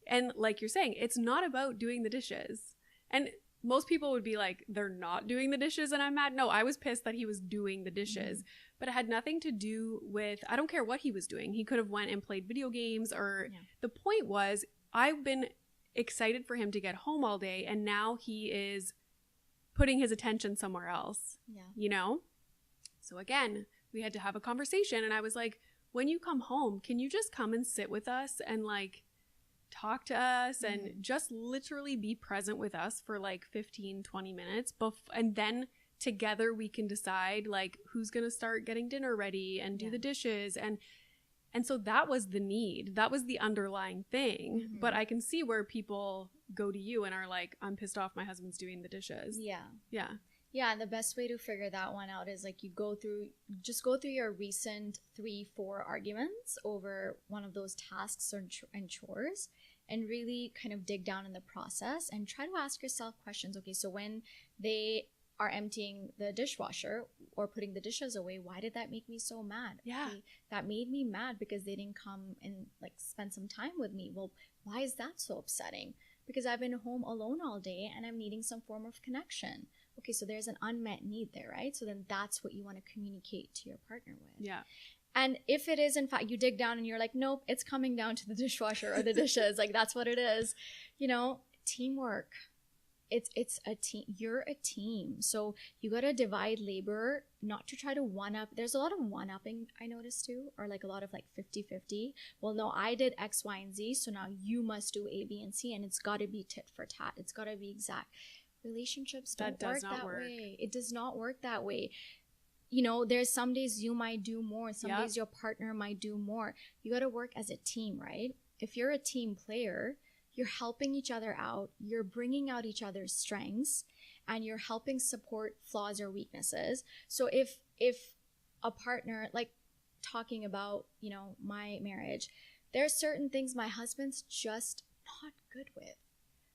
[SPEAKER 1] And like you're saying, it's not about doing the dishes. And most people would be like, they're not doing the dishes and I'm mad. No, I was pissed that he was doing the dishes. Mm-hmm. But it had nothing to do with, I don't care what he was doing. He could have went and played video games The point was, I've been excited for him to get home all day, and now he is putting his attention somewhere else. Yeah. So again, we had to have a conversation, and I was like, when you come home, can you just come and sit with us and like talk to us mm-hmm. and just literally be present with us for like 15, 20 minutes and then together we can decide like who's going to start getting dinner ready and do the dishes. And so that was the need. That was the underlying thing. Mm-hmm. But I can see where people go to you and are like, I'm pissed off my husband's doing the dishes. Yeah. Yeah.
[SPEAKER 2] Yeah. And the best way to figure that one out is like you go through your recent 3-4 arguments over one of those tasks and chores and really kind of dig down in the process and try to ask yourself questions. Okay, so when they are emptying the dishwasher or putting the dishes away, why did that make me so mad?
[SPEAKER 1] Yeah.
[SPEAKER 2] Okay, that made me mad because they didn't come and like spend some time with me. Well, why is that so upsetting? Because I've been home alone all day and I'm needing some form of connection. Okay, so there's an unmet need there, right? So then that's what you want to communicate to your partner with.
[SPEAKER 1] Yeah.
[SPEAKER 2] And if it is, in fact, you dig down and you're like, nope, it's coming down to the dishwasher or the dishes, like that's what it is, teamwork. It's a team. You're a team. So you got to divide labor, not to try to one-up. There's a lot of one-upping, I noticed too, or like a lot of like 50-50. Well, no, I did X, Y, and Z, so now you must do A, B, and C, and it's got to be tit for tat. It's got to be exact. Relationships don't work that way. It does not work that way. There's some days you might do more. Some days your partner might do more. You got to work as a team, right? If you're a team player, you're helping each other out, you're bringing out each other's strengths, and you're helping support flaws or weaknesses. So if a partner, like talking about, my marriage, there are certain things my husband's just not good with.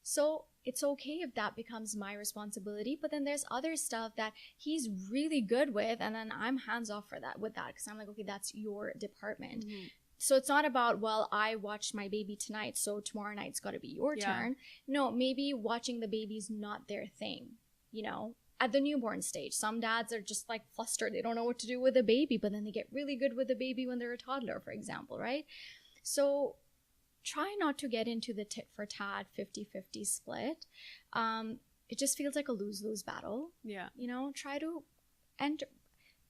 [SPEAKER 2] So it's okay if that becomes my responsibility. But then there's other stuff that he's really good with, and then I'm hands off for that with that, because I'm like, okay, that's your department. Mm-hmm. So it's not about, well, I watched my baby tonight, so tomorrow night's got to be your turn. No, maybe watching the baby's not their thing, you know, at the newborn stage. Some dads are just like flustered. They don't know what to do with a baby, but then they get really good with the baby when they're a toddler, for example, right? So try not to get into the tit for tat 50-50 split. It just feels like a lose-lose battle. Yeah. You know, try to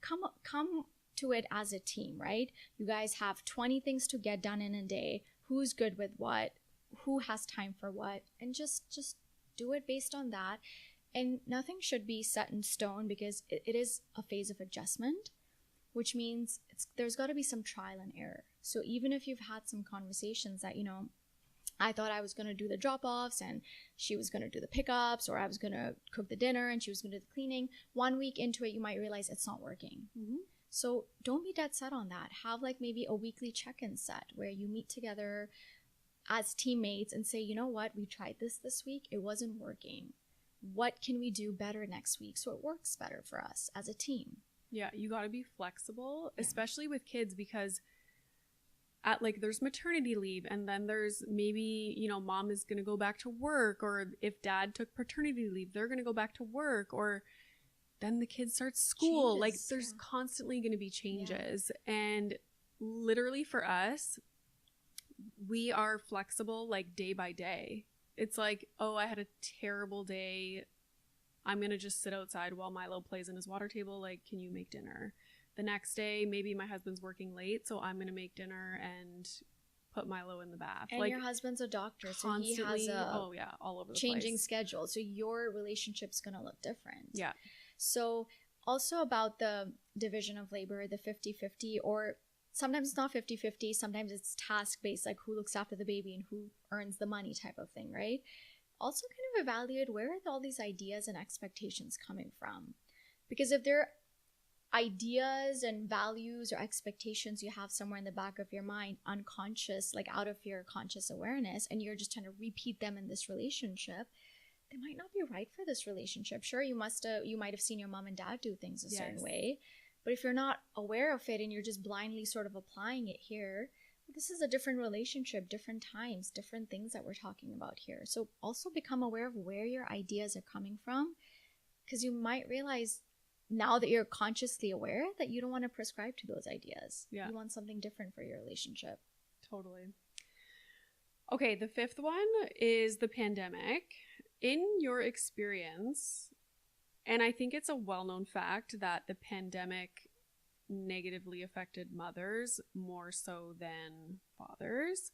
[SPEAKER 2] come to it as a team, right? You guys have 20 things to get done in a day. Who's good with what? Who has time for what? And just do it based on that. And nothing should be set in stone, because it is a phase of adjustment, which means there's got to be some trial and error. So even if you've had some conversations that, you know, I thought I was going to do the drop-offs and she was going to do the pickups, or I was going to cook the dinner and she was going to do the cleaning, 1 week into it, you might realize it's not working. Mm-hmm. So don't be dead set on that. Have like maybe a weekly check-in set where you meet together as teammates and say, you know what, we tried this week. It wasn't working. What can we do better next week so it works better for us as a team?
[SPEAKER 1] Yeah, you got to be flexible, especially with kids, because there's maternity leave, and then there's maybe, you know, mom is going to go back to work, or if dad took paternity leave, they're going to go back to work, or then the kid starts school. Changes, there's constantly going to be changes. Yeah. And literally for us, we are flexible day by day. It's like, oh, I had a terrible day. I'm going to just sit outside while Milo plays in his water table. Can you make dinner? The next day, maybe my husband's working late, so I'm going to make dinner and put Milo in the bath.
[SPEAKER 2] And your husband's a doctor, so he has
[SPEAKER 1] all over the
[SPEAKER 2] changing
[SPEAKER 1] place.
[SPEAKER 2] schedule. So your relationship's going to look different.
[SPEAKER 1] Yeah.
[SPEAKER 2] So also about the division of labor, the 50-50, or sometimes it's not 50-50, sometimes it's task-based, like who looks after the baby and who earns the money type of thing, right? Also kind of evaluate, where are all these ideas and expectations coming from? Because if they're ideas and values or expectations you have somewhere in the back of your mind, unconscious, out of your conscious awareness, and you're just trying to repeat them in this relationship, they might not be right for this relationship. Sure, you might have seen your mom and dad do things a certain way, but if you're not aware of it and you're just blindly sort of applying it here, this is a different relationship, different times, different things that we're talking about here. So also become aware of where your ideas are coming from, because you might realize now that you're consciously aware that you don't want to prescribe to those ideas. Yeah. You want something different for your relationship.
[SPEAKER 1] Totally. Okay, the fifth one is the pandemic. In your experience, and I think it's a well-known fact that the pandemic negatively affected mothers more so than fathers,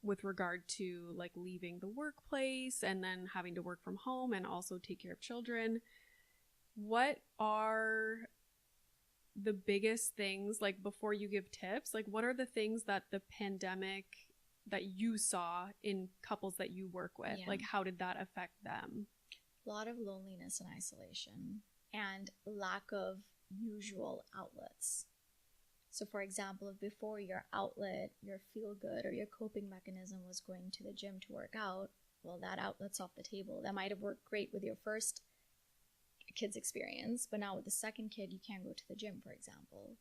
[SPEAKER 1] with regard to leaving the workplace and then having to work from home and also take care of children. What are the biggest things, before you give tips, what are the things that the pandemic that you saw in couples that you work with? Yeah. How did that affect them?
[SPEAKER 2] A lot of loneliness and isolation, and lack of usual outlets. So for example, if before your outlet, your feel good or your coping mechanism was going to the gym to work out, well, that outlet's off the table. That might have worked great with your first kid's experience, but now with the second kid, you can't go to the gym, for example.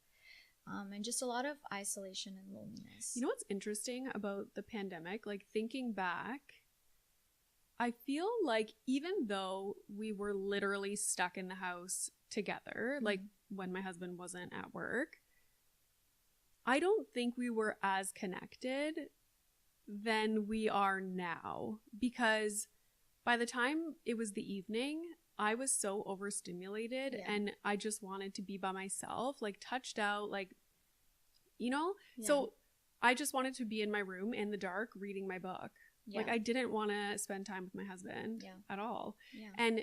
[SPEAKER 2] And just a lot of isolation and loneliness.
[SPEAKER 1] You know what's interesting about the pandemic? Thinking back, I feel even though we were literally stuck in the house together, mm-hmm. When my husband wasn't at work, I don't think we were as connected than we are now, because by the time it was the evening, I was so overstimulated and I just wanted to be by myself, touched out, so I just wanted to be in my room in the dark reading my book. Yeah. I didn't want to spend time with my husband at all. Yeah. And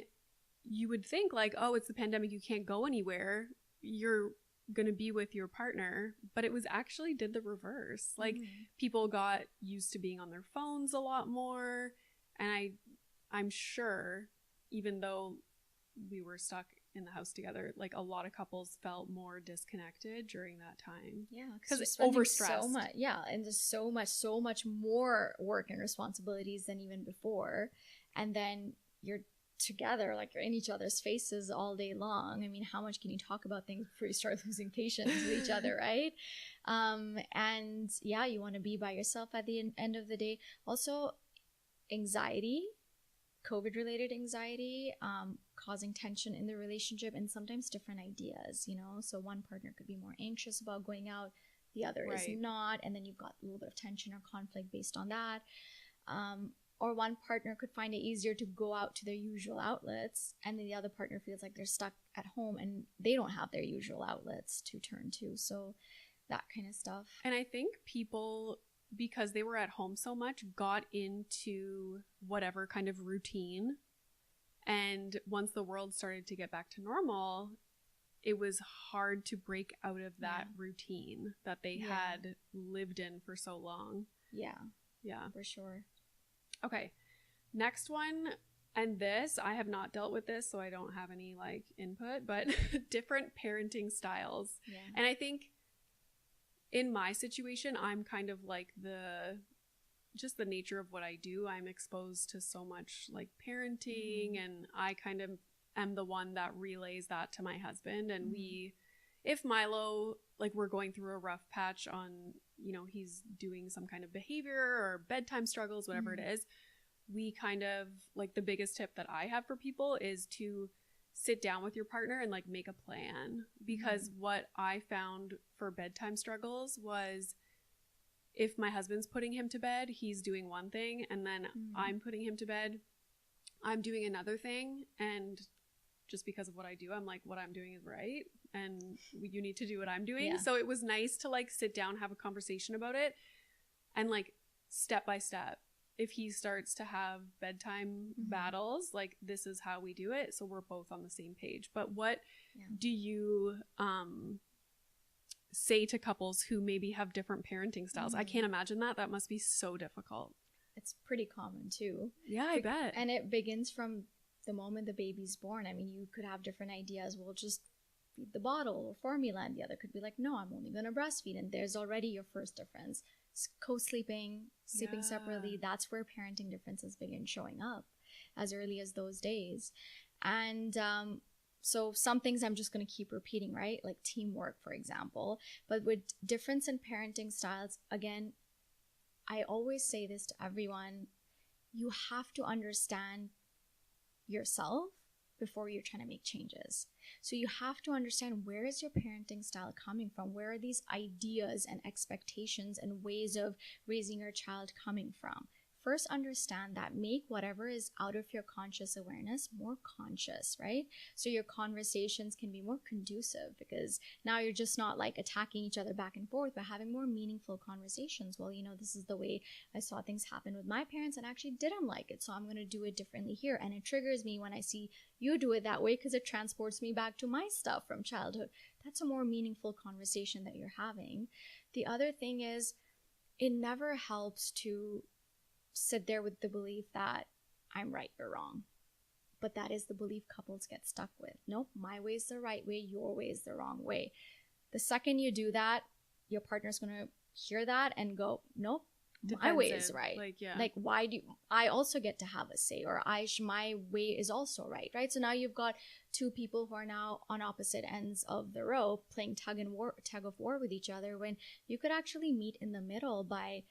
[SPEAKER 1] you would think oh, it's the pandemic, you can't go anywhere, you're going to be with your partner, but it was actually did the reverse. Mm-hmm. People got used to being on their phones a lot more. And I'm sure, even though we were stuck in the house together, a lot of couples felt more disconnected during that time.
[SPEAKER 2] Yeah, because it's overstressed. So much, and there's so much more work and responsibilities than even before. and then you're together, like you're in each other's faces all day long. I mean, how much can you talk about things before you start losing patience with each other, right? And yeah, you want to be by yourself at the end of the day. Also, anxiety, COVID related anxiety, causing tension in the relationship, and sometimes different ideas, you know. So one partner could be more anxious about going out, the other is not, and then you've got a little bit of tension or conflict based on that. Or one partner could find it easier to go out to their usual outlets, and then the other partner feels like they're stuck at home and they don't have their usual outlets to turn to. So that kind of stuff.
[SPEAKER 1] And I think people, because they were at home so much, got into whatever kind of routine. And once the world started to get back to normal, it was hard to break out of that routine that they had lived in for so long. Yeah,
[SPEAKER 2] for sure.
[SPEAKER 1] Okay, next one, and this, I have not dealt with this, so I don't have any like input, but different parenting styles.
[SPEAKER 2] Yeah.
[SPEAKER 1] And I think in my situation, I'm kind of like just the nature of what I do. I'm exposed to so much like parenting, and I kind of am the one that relays that to my husband. And if Milo, like we're going through a rough patch on, you know, he's doing some kind of behavior or bedtime struggles, whatever it is, we kind of like, the biggest tip that I have for people is to sit down with your partner and like make a plan. Because what I found for bedtime struggles was, if my husband's putting him to bed, he's doing one thing, and then I'm putting him to bed, I'm doing another thing. And just because of what I do, I'm like, what I'm doing is right, and you need to do what I'm doing. So it was nice to like sit down, have a conversation about it, and like step by step, if he starts to have bedtime battles, like this is how we do it, so we're both on the same page. But what do you say to couples who maybe have different parenting styles? I can't imagine that must be so difficult.
[SPEAKER 2] It's pretty common too.
[SPEAKER 1] Yeah, I bet.
[SPEAKER 2] And it begins from the moment the baby's born. I mean, you could have different ideas. We'll just feed the bottle or formula, and the other could be like, no, I'm only going to breastfeed. And there's already your first difference. Co-sleeping, sleeping separately, that's where parenting differences begin showing up as early as those days. And so some things I'm just going to keep repeating, right? Like teamwork, for example. But with difference in parenting styles, again, I always say this to everyone, you have to understand yourself before you're trying to make changes. So you have to understand, where is your parenting style coming from? Where are these ideas and expectations and ways of raising your child coming from? First, understand that. Make whatever is out of your conscious awareness more conscious, right? So your conversations can be more conducive, because now you're just not like attacking each other back and forth, but having more meaningful conversations. Well, you know, this is the way I saw things happen with my parents and I actually didn't like it, so I'm going to do it differently here. And it triggers me when I see you do it that way, because it transports me back to my stuff from childhood. That's a more meaningful conversation that you're having. The other thing is, it never helps to sit there with the belief that I'm right, you're wrong. But that is the belief couples get stuck with. Nope, my way is the right way, your way is the wrong way. The second you do that, your partner's going to hear that and go, nope, my way is right. Like, why do I also get to have a say? Or my way is also right, right? So now you've got two people who are now on opposite ends of the rope playing tug of war with each other, when you could actually meet in the middle by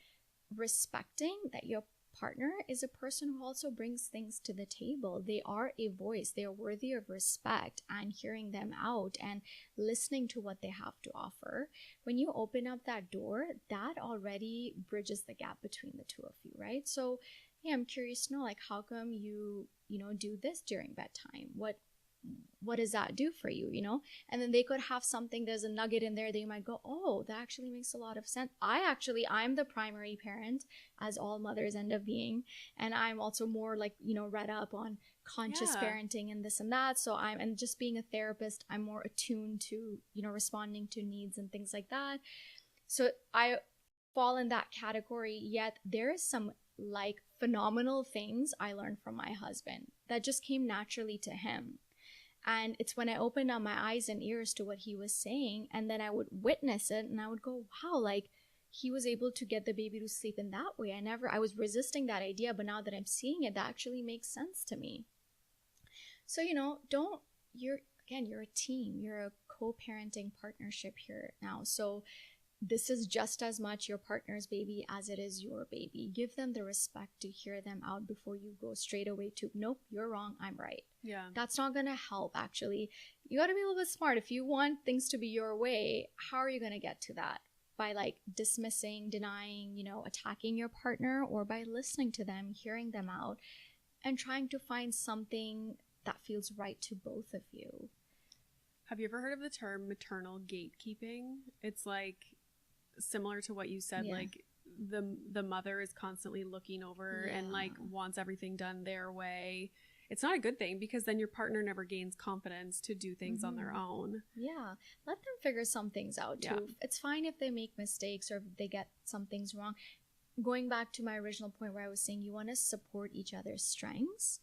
[SPEAKER 2] respecting that your partner is a person who also brings things to the table. They are a voice. They are worthy of respect, and hearing them out and listening to what they have to offer. When you open up that door, that already bridges the gap between the two of you, right? So yeah, I'm curious to know, like, how come you do this during bedtime? What does that do for you, And then they could have something, there's a nugget in there that you might go, oh, that actually makes a lot of sense. I'm the primary parent, as all mothers end up being. And I'm also more like, read up on conscious parenting and this and that. So and just being a therapist, I'm more attuned to, responding to needs and things like that. So I fall in that category, yet there is some like phenomenal things I learned from my husband that just came naturally to him. And it's when I opened up my eyes and ears to what he was saying, and then I would witness it and I would go, wow, like he was able to get the baby to sleep in that way. I was resisting that idea, but now that I'm seeing it, that actually makes sense to me. So, you're a team. You're a co-parenting partnership here now. So this is just as much your partner's baby as it is your baby. Give them the respect to hear them out before you go straight away to, nope, you're wrong, I'm right.
[SPEAKER 1] Yeah.
[SPEAKER 2] That's not going to help, actually. You got to be a little bit smart. If you want things to be your way, how are you going to get to that? By like dismissing, denying, attacking your partner, or by listening to them, hearing them out, and trying to find something that feels right to both of you.
[SPEAKER 1] Have you ever heard of the term maternal gatekeeping? It's like similar to what you said, like the mother is constantly looking over and like wants everything done their way. It's not a good thing, because then your partner never gains confidence to do things on their own.
[SPEAKER 2] Yeah. Let them figure some things out too. Yeah. It's fine if they make mistakes or if they get some things wrong. Going back to my original point where I was saying you want to support each other's strengths.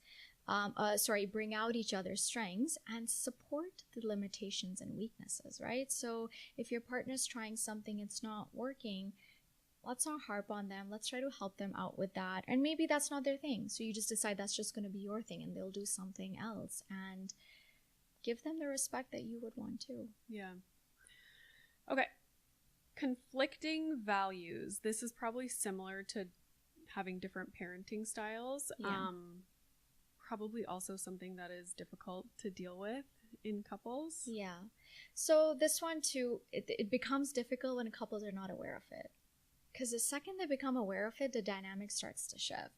[SPEAKER 2] Bring out each other's strengths and support the limitations and weaknesses, right? So if your partner's trying something, it's not working, let's not harp on them. Let's try to help them out with that. And maybe that's not their thing. So you just decide that's just going to be your thing and they'll do something else, and give them the respect that you would want to.
[SPEAKER 1] Yeah. Okay. Conflicting values. This is probably similar to having different parenting styles.
[SPEAKER 2] Yeah.
[SPEAKER 1] Probably also something that is difficult to deal with in couples.
[SPEAKER 2] Yeah. So this one too, it becomes difficult when couples are not aware of it. Because the second they become aware of it, the dynamic starts to shift.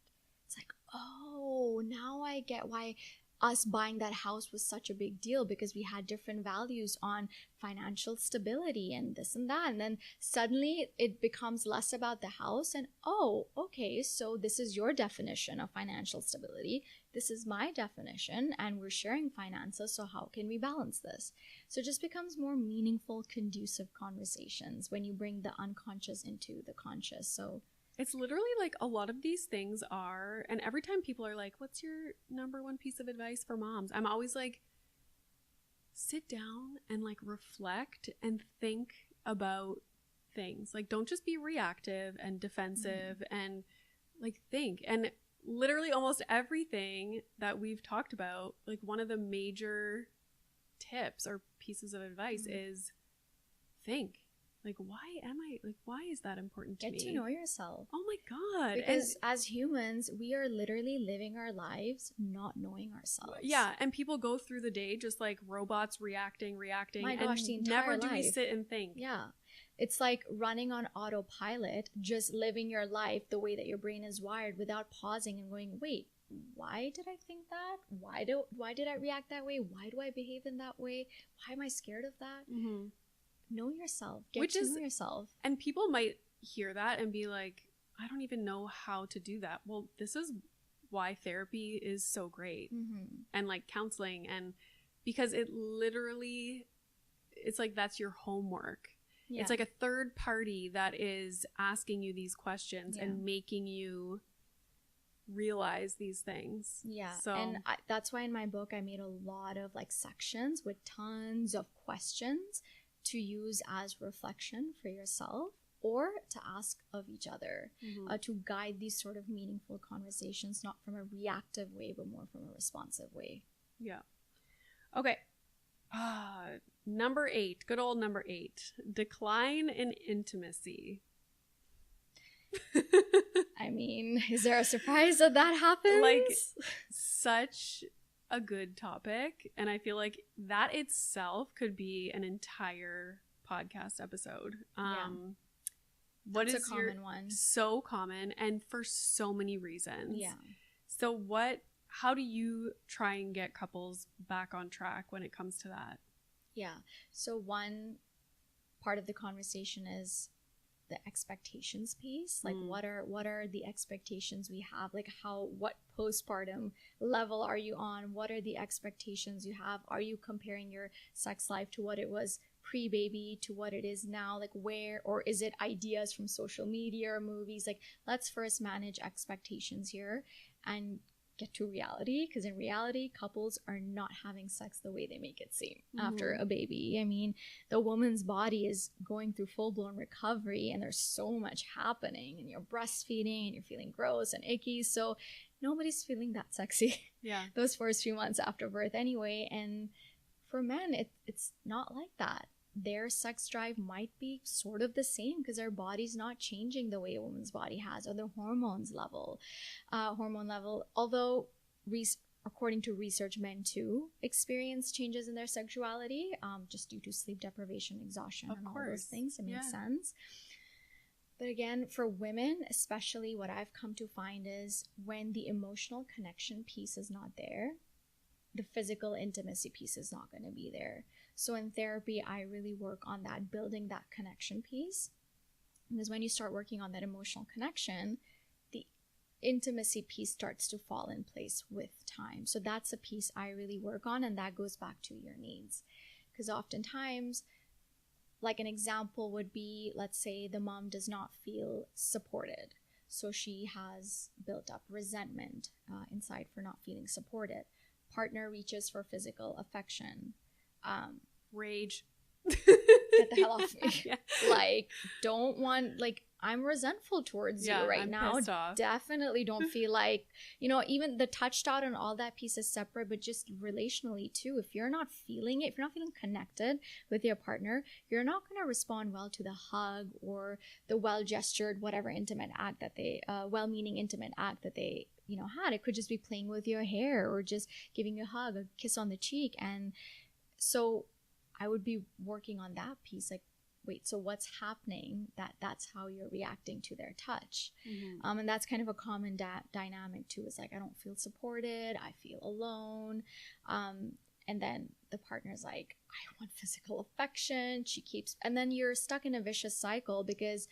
[SPEAKER 2] It's like, oh, now I get why us buying that house was such a big deal, because we had different values on financial stability and this and that. And then suddenly it becomes less about the house and, oh, okay, so this is your definition of financial stability. This is my definition, and we're sharing finances. So how can we balance this? So it just becomes more meaningful, conducive conversations when you bring the unconscious into the conscious. So
[SPEAKER 1] it's literally like a lot of these things are, and every time people are like, what's your number one piece of advice for moms? I'm always like, sit down and like reflect and think about things. Like, don't just be reactive and defensive and like think. And literally almost everything that we've talked about, like one of the major tips or pieces of advice is think. Like, why is that important to me?
[SPEAKER 2] Get to know yourself.
[SPEAKER 1] Oh my God.
[SPEAKER 2] Because as humans, we are literally living our lives not knowing ourselves.
[SPEAKER 1] Yeah. And people go through the day just like robots reacting.
[SPEAKER 2] My gosh, the entire
[SPEAKER 1] never do we
[SPEAKER 2] life.
[SPEAKER 1] sit and think.
[SPEAKER 2] Yeah. It's like running on autopilot, just living your life the way that your brain is wired without pausing and going, wait, why did I think that? Why did I react that way? Why do I behave in that way? Why am I scared of that?
[SPEAKER 1] Mm-hmm.
[SPEAKER 2] Know yourself. Get to know yourself.
[SPEAKER 1] And people might hear that and be like, I don't even know how to do that. Well, this is why therapy is so great. And like counseling, and because it literally, it's like that's your homework. Yeah. It's like a third party that is asking you these questions and making you realize these things.
[SPEAKER 2] Yeah.
[SPEAKER 1] So,
[SPEAKER 2] and that's why in my book I made a lot of like sections with tons of questions to use as reflection for yourself or to ask of each other, to guide these sort of meaningful conversations, not from a reactive way, but more from a responsive way.
[SPEAKER 1] Yeah. Okay. Number 8, good old number 8, decline in intimacy.
[SPEAKER 2] I mean, is there a surprise that happens?
[SPEAKER 1] Like, such a good topic, and I feel like that itself could be an entire podcast episode. What is a common one? So common, and for so many reasons.
[SPEAKER 2] Yeah.
[SPEAKER 1] So how do you try and get couples back on track when it comes to that?
[SPEAKER 2] Yeah. So one part of the conversation is the expectations piece. Like what are the expectations we have? Like what postpartum level are you on? What are the expectations you have? Are you comparing your sex life to what it was pre-baby to what it is now? Like or is it ideas from social media or movies? Like, let's first manage expectations here and get to reality, because in reality, couples are not having sex the way they make it seem after a baby. I mean, the woman's body is going through full-blown recovery, and there's so much happening, and you're breastfeeding and you're feeling gross and icky, so nobody's feeling that sexy those first few months after birth anyway. And for men, it's not like that. Their sex drive might be sort of the same because their body's not changing the way a woman's body has, or the hormone level. Although according to research, men too experience changes in their sexuality, just due to sleep deprivation, exhaustion, and all those things. It makes sense. But again, for women, especially, what I've come to find is when the emotional connection piece is not there, the physical intimacy piece is not going to be there. So in therapy, I really work on that, building that connection piece. Because when you start working on that emotional connection, the intimacy piece starts to fall in place with time. So that's a piece I really work on, and that goes back to your needs. Because oftentimes, like an example would be, let's say the mom does not feel supported. So she has built up resentment inside for not feeling supported. Partner reaches for physical affection.
[SPEAKER 1] Rage.
[SPEAKER 2] Get the hell off me. Like, don't want, like, I'm resentful towards you right now.
[SPEAKER 1] Pissed off.
[SPEAKER 2] Definitely don't feel like, even the touched out and all that piece is separate, but just relationally too. If you're not feeling it, if you're not feeling connected with your partner, you're not going to respond well to the hug or the well-gestured, whatever intimate act that they, well-meaning intimate act that they, had. It could just be playing with your hair or just giving you a hug, a kiss on the cheek. And so I would be working on that piece, like, wait, so what's happening that's how you're reacting to their touch? And that's kind of a common dynamic too, is like, I don't feel supported, I feel alone. And then the partner's like, I want physical affection. And then you're stuck in a vicious cycle, because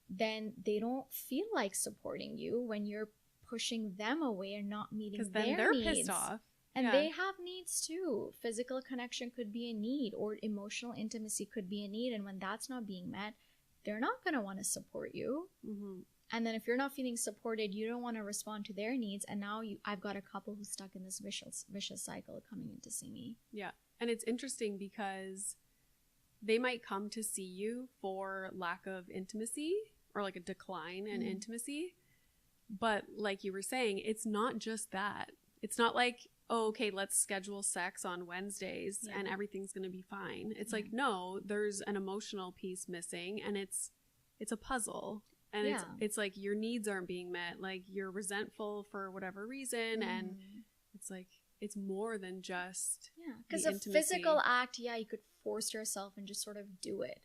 [SPEAKER 2] then they don't feel like supporting you when you're pushing them away and not meeting their needs. Because then they're pissed off. And they have needs too. Physical connection could be a need, or emotional intimacy could be a need. And when that's not being met, they're not going to want to support you. And then if you're not feeling supported, you don't want to respond to their needs. And now I've got a couple who's stuck in this vicious cycle coming in to see me. Yeah.
[SPEAKER 1] And it's interesting because they might come to see you for lack of intimacy, or like a decline in intimacy. But like you were saying, it's not just that. It's not like, oh, okay, let's schedule sex on Wednesdays and everything's going to be fine. It's like, no, there's an emotional piece missing, and it's a puzzle. And it's like your needs aren't being met. Like, you're resentful for whatever reason. And it's like, it's more than just
[SPEAKER 2] because a physical act, you could force yourself and just sort of do it.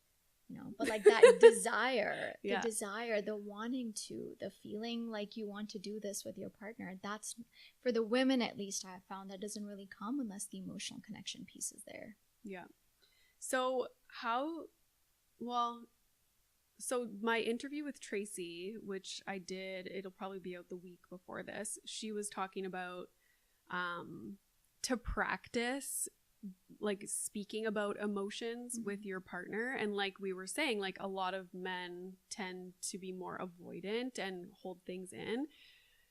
[SPEAKER 2] But like that desire, the wanting to, the feeling like you want to do this with your partner, that's, for the women at least, I have found that doesn't really come unless the emotional connection piece is there. Yeah.
[SPEAKER 1] So so my interview with Tracy, which I did, it'll probably be out the week before this, she was talking about to practice like speaking about emotions with your partner. And like we were saying, like a lot of men tend to be more avoidant and hold things in.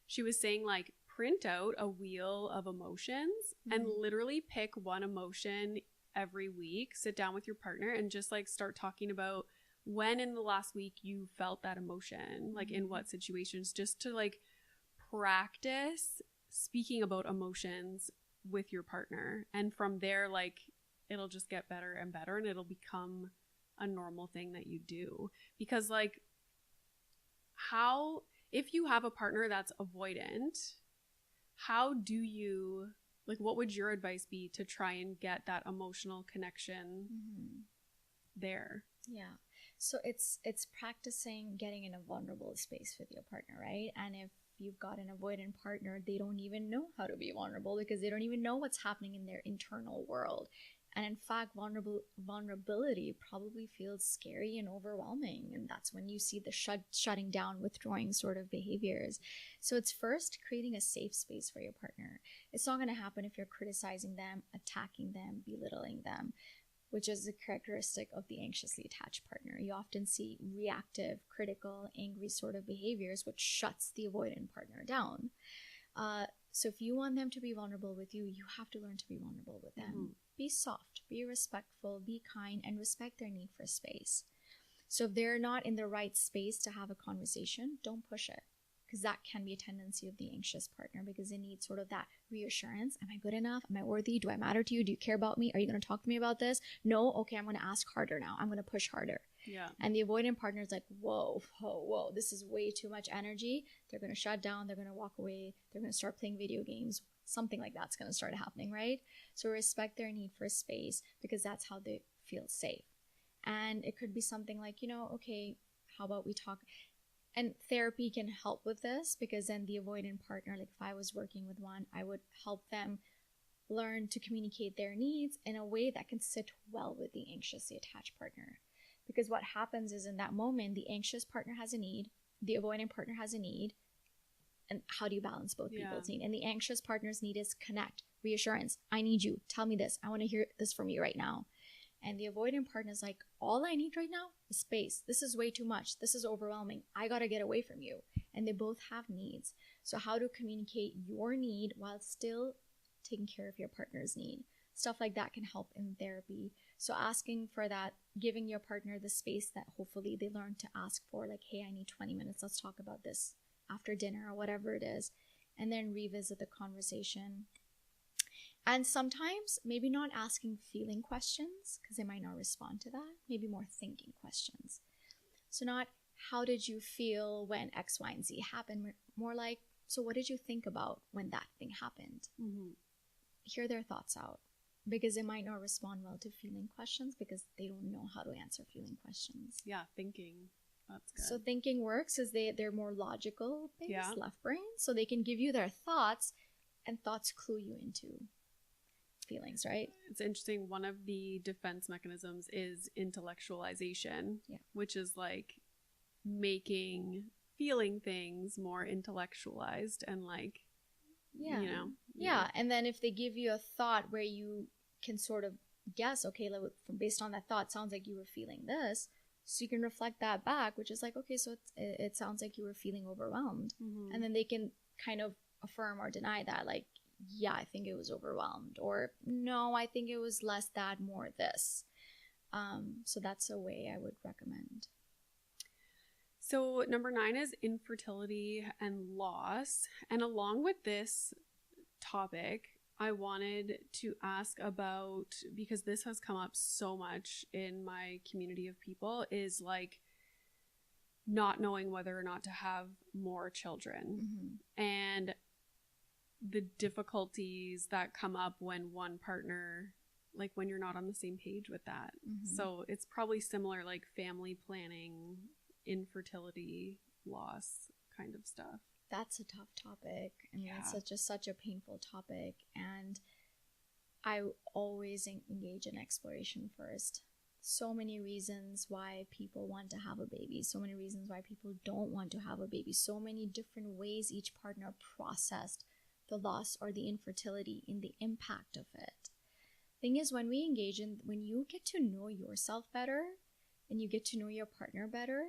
[SPEAKER 1] She was saying, like, print out a wheel of emotions and literally pick one emotion every week, sit down with your partner and just like start talking about when in the last week you felt that emotion, like in what situations, just to like practice speaking about emotions with your partner. And from there, like, it'll just get better and better, and it'll become a normal thing that you do. Because like, if you have a partner that's avoidant, how do you, like, what would your advice be to try and get that emotional connection there?
[SPEAKER 2] Yeah. So it's practicing getting in a vulnerable space with your partner, right? And if you've got an avoidant partner, they don't even know how to be vulnerable, because they don't even know what's happening in their internal world. And in fact, vulnerability probably feels scary and overwhelming. And that's when you see the shutting down, withdrawing sort of behaviors. So it's first creating a safe space for your partner. It's not going to happen if you're criticizing them, attacking them, belittling them, which is a characteristic of the anxiously attached partner. You often see reactive, critical, angry sort of behaviors, which shuts the avoidant partner down. So if you want them to be vulnerable with you, you have to learn to be vulnerable with them. Be soft, be respectful, be kind, and respect their need for space. So if they're not in the right space to have a conversation, don't push it, because that can be a tendency of the anxious partner, because they need sort of that reassurance. Am I good enough? Am I worthy? Do I matter to you? Do you care about me? Are you going to talk to me about this? No? Okay, I'm going to ask harder now. I'm going to push harder.
[SPEAKER 1] Yeah.
[SPEAKER 2] And the avoidant partner is like, whoa, this is way too much energy. They're going to shut down. They're going to walk away. They're going to start playing video games. Something like that's going to start happening, right? So respect their need for space, because that's how they feel safe. And it could be something like, okay, how about we talk? And therapy can help with this, because then the avoidant partner, like if I was working with one, I would help them learn to communicate their needs in a way that can sit well with the anxiously attached partner. Because what happens is, in that moment, the anxious partner has a need, the avoidant partner has a need, and how do you balance both people's need? And the anxious partner's need is connect, reassurance. I need you. Tell me this. I want to hear this from you right now. And the avoidant partner is like, all I need right now is space. This is way too much. This is overwhelming. I got to get away from you. And they both have needs. So how to communicate your need while still taking care of your partner's need? Stuff like that can help in therapy. So asking for that, giving your partner the space that hopefully they learn to ask for, like, hey, I need 20 minutes. Let's talk about this after dinner or whatever it is. And then revisit the conversation. And sometimes maybe not asking feeling questions, because they might not respond to that. Maybe more thinking questions. So not, how did you feel when X, Y, and Z happened? More like, so what did you think about when that thing happened? Hear their thoughts out. Because they might not respond well to feeling questions, because they don't know how to answer feeling questions.
[SPEAKER 1] Yeah, thinking. That's good.
[SPEAKER 2] So thinking works because they're more logical based, left brain. So they can give you their thoughts, and thoughts clue you into feelings, right?
[SPEAKER 1] It's interesting. One of the defense mechanisms is intellectualization, which is like making feeling things more intellectualized and like,
[SPEAKER 2] And then if they give you a thought where you can sort of guess, okay, based on that thought, sounds like you were feeling this. So you can reflect that back, which is like, okay, so it sounds like you were feeling overwhelmed. And then they can kind of affirm or deny that, like, yeah, I think it was overwhelmed, or no, I think it was less that, more this. So that's a way I would recommend.
[SPEAKER 1] So number 9 is infertility and loss. And along with this topic, I wanted to ask about, because this has come up so much in my community of people, is like not knowing whether or not to have more children. And the difficulties that come up when one partner, like when you're not on the same page with that. So it's probably similar, like family planning, infertility, loss kind of stuff.
[SPEAKER 2] That's a tough topic. I mean, it's such a painful topic. And I always engage in exploration first. So many reasons why people want to have a baby. So many reasons why people don't want to have a baby. So many different ways each partner processed the loss or the infertility in the impact of it. Thing is, when we engage in, when you get to know yourself better and you get to know your partner better,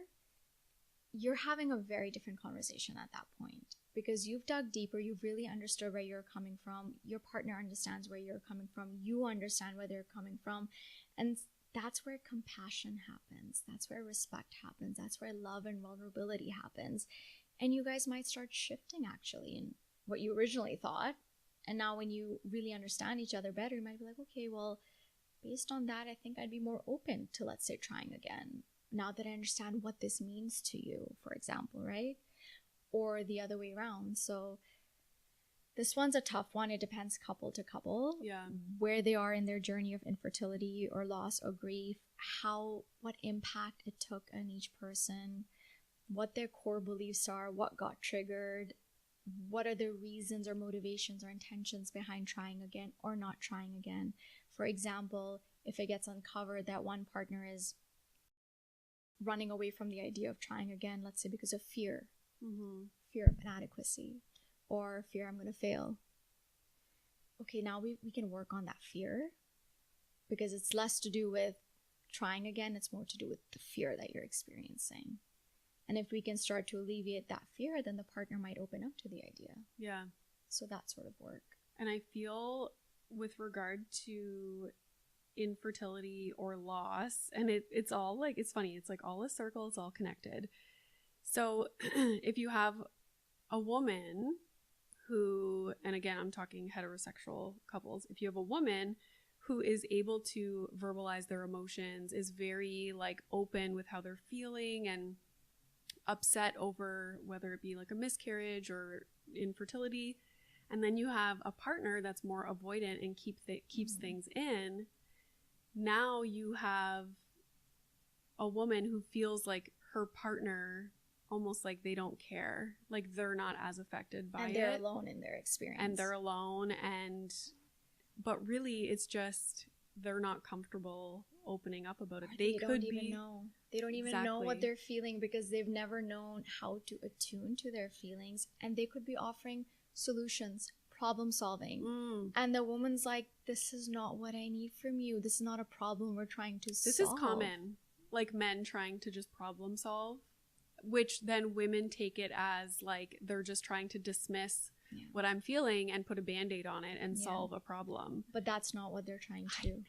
[SPEAKER 2] you're having a very different conversation at that point, because you've dug deeper, you've really understood where you're coming from, your partner understands where you're coming from, you understand where they're coming from, and that's where compassion happens, that's where respect happens, that's where love and vulnerability happens, and you guys might start shifting actually in what you originally thought, and now when you really understand each other better, you might be like, okay, well, based on that, I think I'd be more open to, let's say, trying again, now that I understand what this means to you, for example, right? Or the other way around. So this one's a tough one. It depends couple to couple, where they are in their journey of infertility or loss or grief, what impact it took on each person, what their core beliefs are, what got triggered, what are the reasons or motivations or intentions behind trying again or not trying again. For example, if it gets uncovered that one partner is running away from the idea of trying again, let's say because of fear, fear of inadequacy, or fear I'm going to fail. Okay, now we can work on that fear, because it's less to do with trying again, it's more to do with the fear that you're experiencing. And if we can start to alleviate that fear, then the partner might open up to the idea.
[SPEAKER 1] Yeah.
[SPEAKER 2] So that sort of work.
[SPEAKER 1] And I feel with regard to infertility or loss, and it's all like, it's funny, it's like all a circle, it's all connected. So if you have a woman who, and again, I'm talking heterosexual couples, if you have a woman who is able to verbalize their emotions, is very like open with how they're feeling and upset over whether it be like a miscarriage or infertility, and then you have a partner that's more avoidant and keeps things in, now you have a woman who feels like her partner almost like they don't care, like they're not as affected by it,
[SPEAKER 2] and they're alone in their experience,
[SPEAKER 1] and they're alone, and but really it's just they're not comfortable opening up about it. They could be
[SPEAKER 2] know. They don't even know what they're feeling because they've never known how to attune to their feelings, and they could be offering solutions, problem solving, and the woman's like, this is not what I need from you, this is not a problem we're trying to solve.
[SPEAKER 1] This is common, like men trying to just problem solve, which then women take it as like they're just trying to dismiss what I'm feeling and put a band-aid on it and solve a problem.
[SPEAKER 2] But that's not what they're trying to do.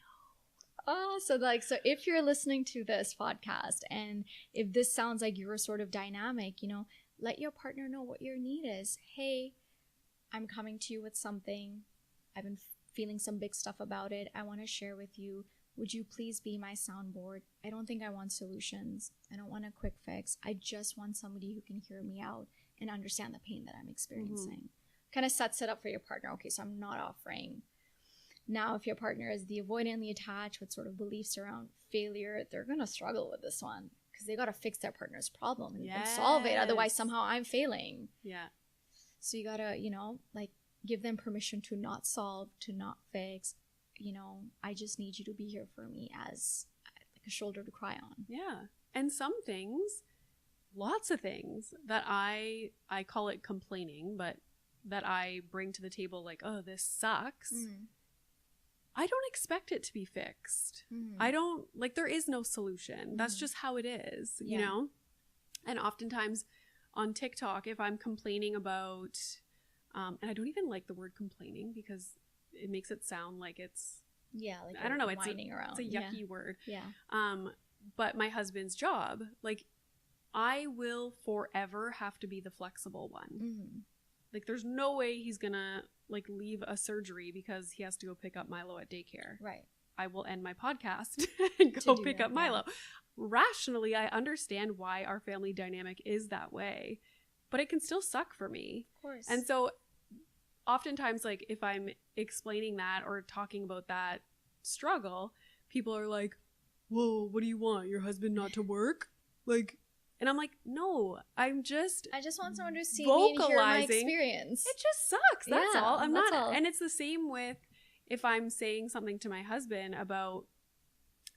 [SPEAKER 2] Oh, so if you're listening to this podcast and if this sounds like you're sort of dynamic, you know, let your partner know what your need is. Hey, I'm coming to you with something. I've been feeling some big stuff about it. I want to share with you. Would you please be my soundboard? I don't think I want solutions. I don't want a quick fix. I just want somebody who can hear me out and understand the pain that I'm experiencing. Kind of sets it up for your partner. Okay, so I'm not offering. Now, if your partner is the avoidantly attached with sort of beliefs around failure, they're going to struggle with this one because they got to fix their partner's problem and solve it. Otherwise, somehow I'm failing. Yeah. So you got to, you know, like give them permission to not solve, to not fix. You know, I just need you to be here for me as like a shoulder to cry on.
[SPEAKER 1] Yeah. And some things, lots of things that I call it complaining, but that I bring to the table like, oh, this sucks. I don't expect it to be fixed. I don't, like, there is no solution. That's just how it is, you know? And oftentimes on TikTok, if I'm complaining about, and I don't even like the word complaining because it makes it sound like it's, like I don't know, it's a yucky word. Yeah. But my husband's job, like, I will forever have to be the flexible one. Like, there's no way he's gonna like leave a surgery because he has to go pick up Milo at daycare. Right. I will end my podcast and go pick up Milo. Rationally, I understand why our family dynamic is that way, but it can still suck for me. Of course. And so oftentimes, like, if I'm explaining that or talking about that struggle, people are like, whoa, what do you want? Your husband not to work? Like, and I'm like, no, I just
[SPEAKER 2] want someone to see me and hear my experience.
[SPEAKER 1] It just sucks. That's all. I'm not. All. And it's the same with if I'm saying something to my husband about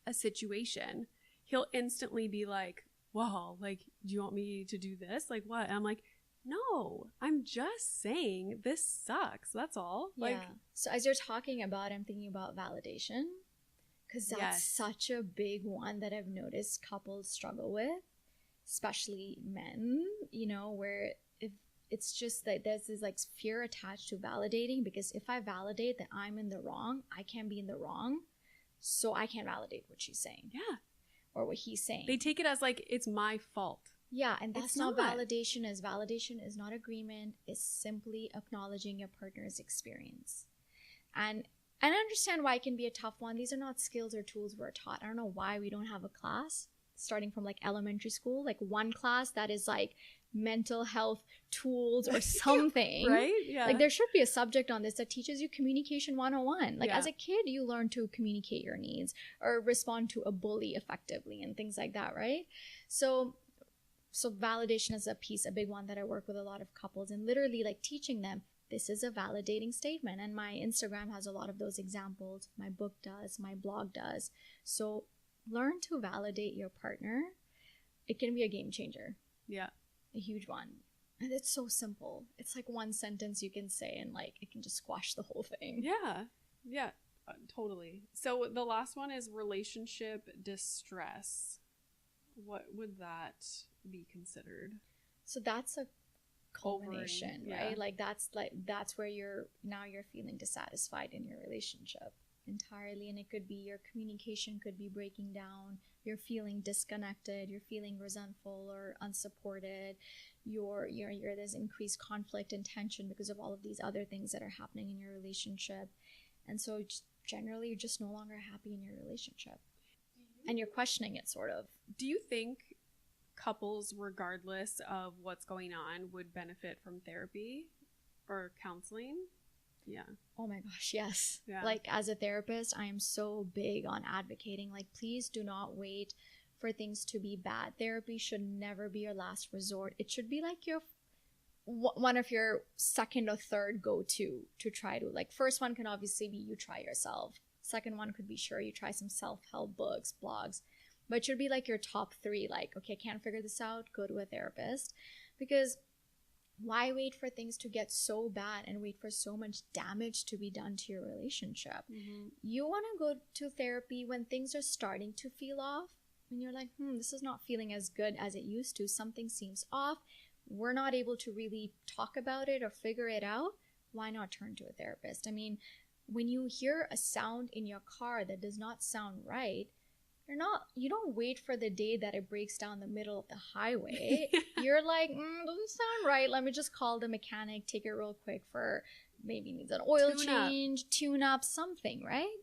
[SPEAKER 1] a situation, he'll instantly be like, "Wow, like, do you want me to do this? Like, what?" And I'm like, no, I'm just saying this sucks. That's all. Like,
[SPEAKER 2] so as you're talking about it, I'm thinking about validation because that's such a big one that I've noticed couples struggle with. Especially men, you know, where if it's just that there's this like fear attached to validating, because if I validate that I'm in the wrong, I can't be in the wrong, so I can't validate what she's saying. Yeah. Or what he's saying.
[SPEAKER 1] They take it as like it's my fault.
[SPEAKER 2] Yeah, and that's not validation. Validation is not agreement. It's simply acknowledging your partner's experience. And I understand why it can be a tough one. These are not skills or tools we're taught. I don't know why we don't have a class starting from like elementary school, like one class that is like mental health tools or something. Right? Yeah. Like there should be a subject on this that teaches you communication 101. Like as a kid, you learn to communicate your needs or respond to a bully effectively and things like that, right? So validation is a big one that I work with a lot of couples and literally like teaching them, this is a validating statement. And my Instagram has a lot of those examples. My book does, my blog does. So learn to validate your partner. It can be a game changer. Yeah. A huge one. And it's so simple. It's like one sentence you can say and like it can just squash the whole thing.
[SPEAKER 1] Yeah. Yeah. Totally. So the last one is relationship distress. What would that be considered?
[SPEAKER 2] So that's a culmination, right? Like that's where you're feeling dissatisfied in your relationship entirely, and it could be your communication could be breaking down, you're feeling disconnected, you're feeling resentful or unsupported, you're there's increased conflict and tension because of all of these other things that are happening in your relationship, and so generally you're just no longer happy in your relationship, and you're questioning it, sort of.
[SPEAKER 1] Do you think couples, regardless of what's going on, would benefit from therapy or counseling? Yeah.
[SPEAKER 2] Oh my gosh, yes.
[SPEAKER 1] Yeah.
[SPEAKER 2] Like, as a therapist, I am so big on advocating, like, please do not wait for things to be bad. Therapy should never be your last resort. It should be like your one of your second or third go-to to try to, like, first one can obviously be you try yourself. Second one could be, sure, you try some self-help books, blogs, but it should be like your top three, like, okay, can't figure this out, go to a therapist. Because why wait for things to get so bad and wait for so much damage to be done to your relationship? Mm-hmm. You want to go to therapy when things are starting to feel off, when you're like, this is not feeling as good as it used to, something seems off, we're not able to really talk about it or figure it out. Why not turn to a therapist? I mean, when you hear a sound in your car that does not sound right, you don't wait for the day that it breaks down the middle of the highway. You're like, doesn't sound right, let me just call the mechanic, take it real quick for, maybe needs an oil change, tune up, something, right?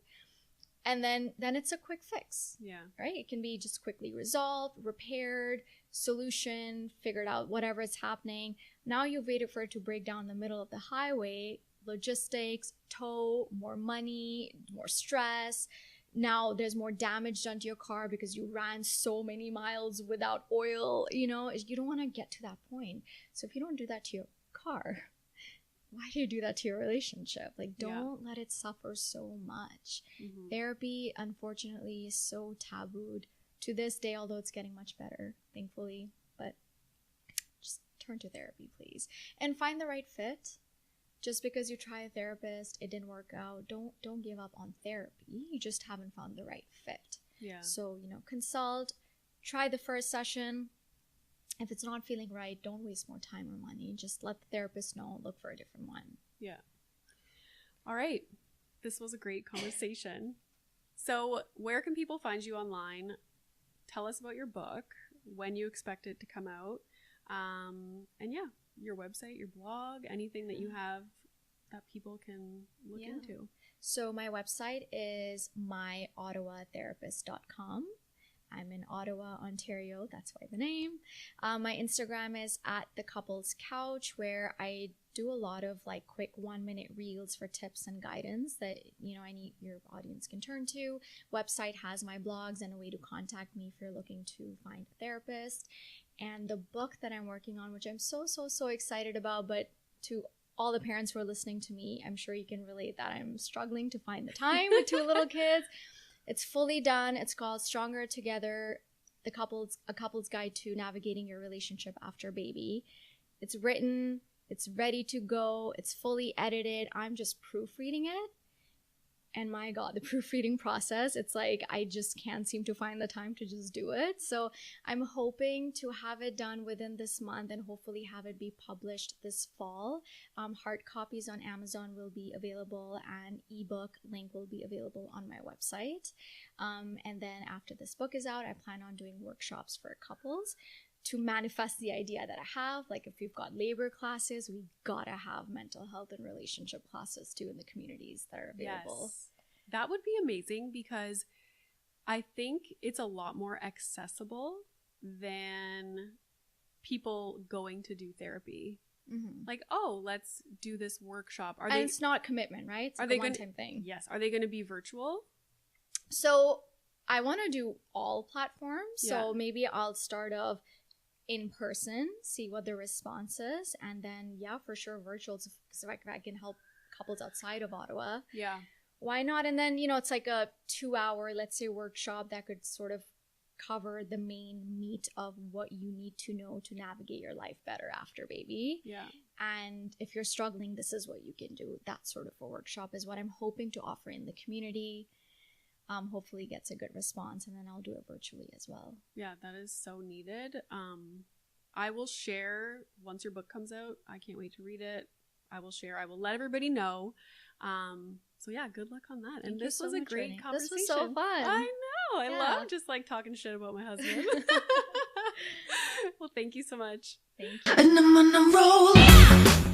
[SPEAKER 2] And then it's a quick fix. Yeah. Right? It can be just quickly resolved, repaired, solution, figured out whatever is happening. Now you've waited for it to break down the middle of the highway, logistics, tow, more money, more stress. Now there's more damage done to your car because you ran so many miles without oil. You don't want to get to that point. So if you don't do that to your car, why do you do that to your relationship? Like, don't let it suffer so much. Mm-hmm. Therapy, unfortunately, is so tabooed to this day, although it's getting much better, thankfully. But just turn to therapy, please. And find the right fit. Just because you try a therapist, it didn't work out, don't give up on therapy. You just haven't found the right fit. Yeah. So, consult, try the first session. If it's not feeling right, don't waste more time or money. Just let the therapist know, look for a different one. Yeah.
[SPEAKER 1] All right. This was a great conversation. So where can people find you online? Tell us about your book, when you expect it to come out. And yeah, your website, your blog, anything that you have that people can look into.
[SPEAKER 2] So my website is myottawatherapist.com. I'm in Ottawa, Ontario. That's why the name. My Instagram is @thecouple'scouch, where I do a lot of like quick 1-minute reels for tips and guidance that your audience can turn to. Website has my blogs and a way to contact me if you're looking to find a therapist. And the book that I'm working on, which I'm so excited about, but to all the parents who are listening to me, I'm sure you can relate that I'm struggling to find the time with 2 little kids. It's fully done. It's called Stronger Together, a couple's guide to navigating your relationship after baby. It's written, it's ready to go, it's fully edited. I'm just proofreading it. And my God, the proofreading process, it's like I just can't seem to find the time to just do it. So I'm hoping to have it done within this month and hopefully have it be published this fall. Hard copies on Amazon will be available and ebook link will be available on my website. And then after this book is out, I plan on doing workshops for couples to manifest the idea that I have. Like, if we've got labor classes, we gotta have mental health and relationship classes too in the communities that are available.
[SPEAKER 1] Yes. That would be amazing, because I think it's a lot more accessible than people going to do therapy. Mm-hmm. Like, oh, let's do this workshop.
[SPEAKER 2] And it's not commitment, right? It's like a one-time thing.
[SPEAKER 1] Yes. Are they going to be virtual?
[SPEAKER 2] So I want to do all platforms. Yeah. So maybe I'll start off in person, see what the response is, and then for sure virtual, because if I can help couples outside of Ottawa, why not? And then it's like a 2-hour, let's say, workshop that could sort of cover the main meat of what you need to know to navigate your life better after baby. And if you're struggling, this is what you can do. That sort of a workshop is what I'm hoping to offer in the community. Hopefully gets a good response, and then I'll do it virtually as well.
[SPEAKER 1] Yeah, that is so needed. I will share once your book comes out. I can't wait to read it. I will share. I will let everybody know. So yeah, good luck on that. And this was a great conversation.
[SPEAKER 2] This was so fun.
[SPEAKER 1] I know. I love just like talking shit about my husband. Well, thank you so much.
[SPEAKER 2] Thank you.
[SPEAKER 3] And I'm on a roll.